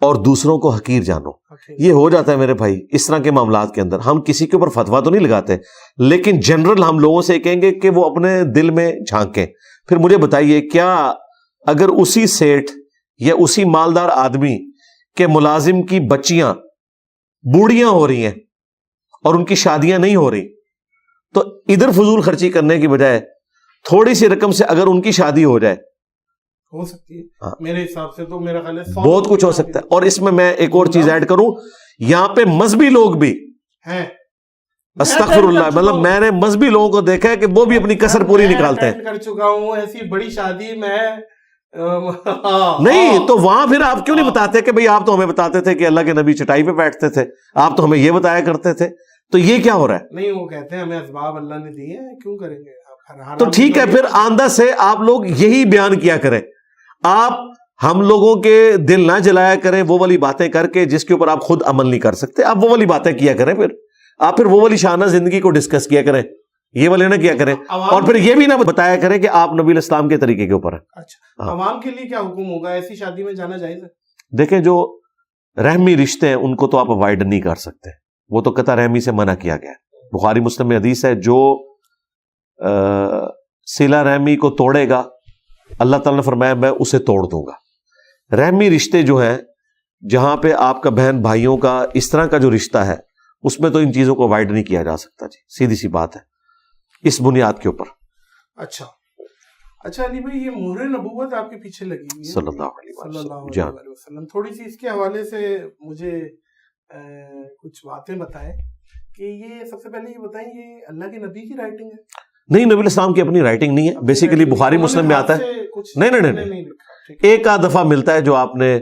اور دوسروں کو حقیر جانو. یہ ہو جاتا ہے میرے بھائی اس طرح کے معاملات کے اندر. ہم کسی کے اوپر فتویٰ تو نہیں لگاتے, لیکن جنرل ہم لوگوں سے کہیں گے کہ وہ اپنے دل میں جھانکیں. پھر مجھے بتائیے, کیا اگر اسی سیٹھ یا اسی مالدار آدمی کے ملازم کی بچیاں بوڑھیاں ہو رہی ہیں اور ان کی شادیاں نہیں ہو رہی, تو ادھر فضول خرچی کرنے کی بجائے تھوڑی سی رقم سے اگر ان کی شادی ہو جائے ہو سکتی ہے میرے حساب سے تو میرا خیال ہے بہت کچھ ہو سکتا ہے. اور اس میں میں ایک اور چیز ایڈ کروں, یہاں پہ مذہبی لوگ بھی ہیں, استغفر اللہ, مطلب میں نے مذہبی لوگوں کو دیکھا ہے کہ وہ بھی اپنی کسر پوری نکالتے ہیں. کر چکا ہوں ایسی بڑی شادی میں نہیں تو وہاں پھر آپ کیوں نہیں بتاتے کہ بھئی آپ تو ہمیں بتاتے تھے کہ اللہ کے نبی چٹائی پہ بیٹھتے تھے, آپ تو ہمیں یہ بتایا کرتے تھے, تو یہ کیا ہو رہا ہے؟ نہیں وہ کہتے ہیں ہمیں اسباب اللہ نے دیے ہیں, کیوں کریں گے. تو ٹھیک ہے, پھر آندہ سے آپ لوگ یہی بیان کیا کریں, آپ ہم لوگوں کے دل نہ جلایا کریں وہ والی باتیں کر کے جس کے اوپر آپ خود عمل نہیں کر سکتے. آپ وہ والی باتیں کیا کریں, پھر آپ پھر وہ والی شانہ زندگی کو ڈسکس کیا کریں, یہ والے نہ کیا کریں, اور پھر یہ بھی نہ بتایا کریں کہ آپ نبی الاسلام کے طریقے کے اوپر ہیں. اچھا, عوام کے لیے کیا حکم ہوگا, ایسی شادی میں جانا جائز ہے؟ دیکھیں جو رحمی رشتے ہیں ان کو تو آپ اوائڈ نہیں کر سکتے, وہ تو قطع رحمی سے منع کیا گیا ہے. بخاری مسلم میں حدیث ہے, جو صلہ رحمی کو توڑے گا اللہ تعالیٰ نے فرمایا میں اسے توڑ دوں گا. رحمی رشتے جو ہیں, جہاں پہ آپ کا بہن بھائیوں کا اس طرح کا جو رشتہ ہے, اس میں تو ان چیزوں کو اوائڈ نہیں کیا جا سکتا جی, سیدھی سی بات ہے, اس بنیاد کے اوپر. اچھا علی بھائی, یہ مہر نبوت آپ کے پیچھے لگی ہوئی ہے صلی اللہ علیہ وسلم, تھوڑی سی اس کے حوالے سے مجھے کچھ باتیں بتائیں کہ یہ سب سے پہلے یہ بتائیں یہ اللہ کے نبی کی رائٹنگ ہے؟ نہیں, نبی الاسلام کی اپنی رائٹنگ نہیں ہے, بیسیکلی بخاری مسلم میں آتا ہے. نہیں, ایک آدھ دفعہ ملتا ہے, جو آپ نے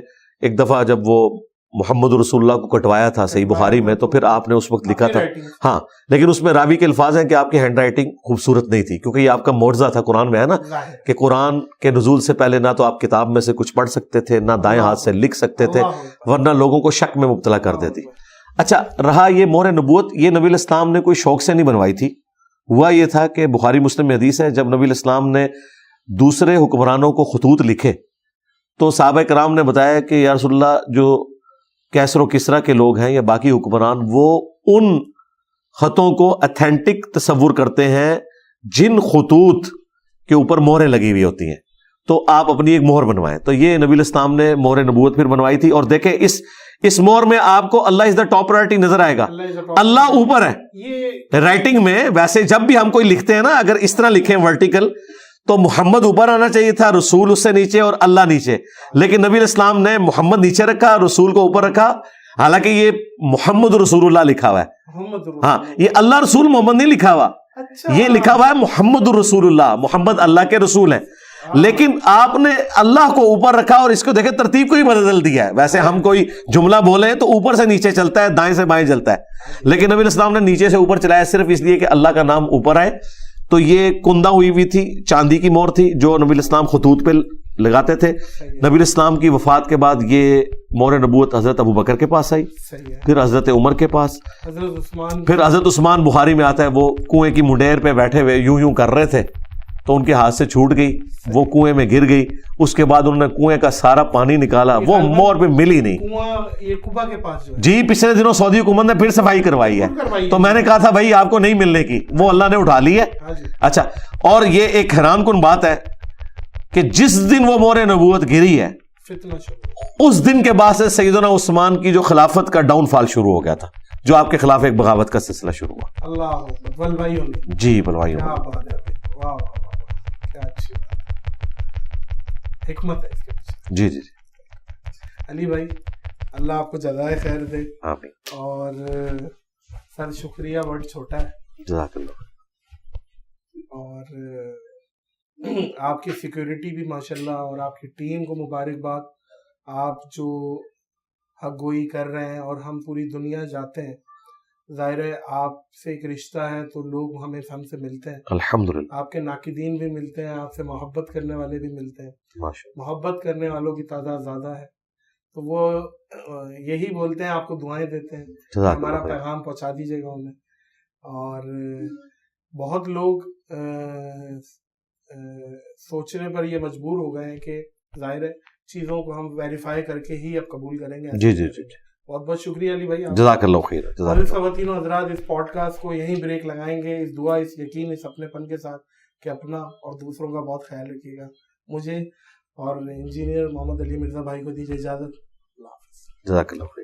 ایک دفعہ جب وہ محمد رسول اللہ کو کٹوایا تھا صحیح بخاری میں, تو پھر آپ نے اس وقت لکھا تھا. ہاں, لیکن اس میں راوی کے الفاظ ہیں کہ آپ کی ہینڈ رائٹنگ خوبصورت نہیں تھی, کیونکہ یہ آپ کا معجزہ تھا. قرآن میں ہے نا کہ قرآن کے نزول سے پہلے نہ تو آپ کتاب میں سے کچھ پڑھ سکتے تھے, نہ دائیں ہاتھ سے لکھ سکتے تھے, ورنہ لوگوں کو شک میں مبتلا کر دیتی. اچھا رہا یہ مہر نبوت, یہ نبی الاسلام نے کوئی شوق سے نہیں بنوائی تھی. ہوا یہ تھا کہ بخاری مسلم میں حدیث ہے, جب نبی الاسلام نے دوسرے حکمرانوں کو خطوط لکھے تو صحابہ کرام نے بتایا کہ یا رسول اللہ, جو کیسر و کسرا کے لوگ ہیں یا باقی حکمران, وہ ان خطوں کو اتھینٹک تصور کرتے ہیں جن خطوط کے اوپر مہریں لگی ہوئی ہوتی ہیں, تو آپ اپنی ایک مہر بنوائیں. تو یہ نبی الاسلام نے مہر نبوت پھر بنوائی تھی. اور دیکھیں اس مہر میں آپ کو اللہ از دا ٹاپ پرائرٹی نظر آئے گا, اللہ اوپر ہے رائٹنگ میں. ویسے جب بھی ہم کوئی لکھتے ہیں نا, اگر اس طرح لکھیں ورٹیکل, تو محمد اوپر آنا چاہیے تھا, رسول اس سے نیچے اور اللہ نیچے, لیکن نبی الاسلام نے محمد نیچے رکھا, رسول کو اوپر رکھا, حالانکہ یہ محمد رسول اللہ لکھا ہوا ہے. ہاں, یہ اللہ رسول محمد نہیں لکھا ہوا, یہ لکھا ہوا ہے محمد رسول اللہ, محمد اللہ کے رسول ہیں, لیکن آپ نے اللہ کو اوپر رکھا. اور اس کو دیکھیں ترتیب کو ہی بدل دیا ہے. ویسے ہم کوئی جملہ بولیں تو اوپر سے نیچے چلتا ہے, دائیں سے بائیں چلتا ہے, لیکن نبی الاسلام نے نیچے سے اوپر چلایا صرف اس لیے کہ اللہ کا نام اوپر آئے. تو یہ کندہ ہوئی ہوئی تھی, چاندی کی مہر تھی جو نبی الاسلام خطوط پہ لگاتے تھے. نبی الاسلام کی وفات کے بعد یہ مہر نبوت حضرت ابوبکر کے پاس آئی, پھر حضرت عمر کے پاس, پھر حضرت عثمان. بخاری میں آتا ہے وہ کنویں کی منڈیر پہ بیٹھے ہوئے یوں کر رہے تھے, تو ان کے ہاتھ سے چھوٹ گئی, وہ کنویں میں گر گئی. اس کے بعد انہوں نے کنویں کا سارا پانی نکالا, وہ مہر پہ ملی نہیں. جی, پچھلے دنوں سعودی حکومت نے پھر صفائی کروائی ہے, تو میں نے کہا تھا بھائی آپ کو نہیں ملنے کی, وہ اللہ نے اٹھا لی ہے. اچھا, اور یہ ایک حیران کن بات ہے کہ جس دن وہ مہر نبوت گری ہے, اس دن کے بعد سے سیدنا عثمان کی جو خلافت کا ڈاؤن فال شروع ہو گیا تھا, جو آپ کے خلاف ایک بغاوت کا سلسلہ شروع ہوا. اللہ جی بلوائی حکمت ہے اس کے پیچھے. جی جی علی بھائی, اللہ آپ کو جزائے خیر دے. آمین. اور سر شکریہ, ورڈ چھوٹا ہے, جزاک اللہ. اور آپ کی سیکیورٹی بھی ماشاءاللہ, اور آپ کی ٹیم کو مبارکباد. آپ جو حق گوئی کر رہے ہیں, اور ہم پوری دنیا جاتے ہیں, ظاہر ہے آپ سے ایک رشتہ ہے تو لوگ ہم سے ملتے ہیں الحمدللہ. آپ کے ناقدین بھی ملتے ہیں, آپ سے محبت کرنے والے بھی ملتے ہیں. محبت کرنے والوں کی تعداد زیادہ ہے, تو وہ یہی بولتے ہیں, آپ کو دعائیں دیتے ہیں, ہمارا پیغام پہنچا دیجیے گا انہیں. اور بہت لوگ سوچنے پر یہ مجبور ہو گئے ہیں کہ ظاہر ہے چیزوں کو ہم ویریفائی کر کے ہی اب قبول کریں گے. جی جی جی, بہت بہت شکریہ علی بھائی, جزاک اللہ خیر. خواتین و حضرات, اس پوڈ کاسٹ کو یہیں بریک لگائیں گے, اس دعا, اس یقین, اس اپنے پن کے ساتھ کہ اپنا اور دوسروں کا بہت خیال رکھیے گا. مجھے اور انجینئر محمد علی مرزا بھائی کو دیجیے اجازت. اللہ حافظ. جزاک اللہ خیر.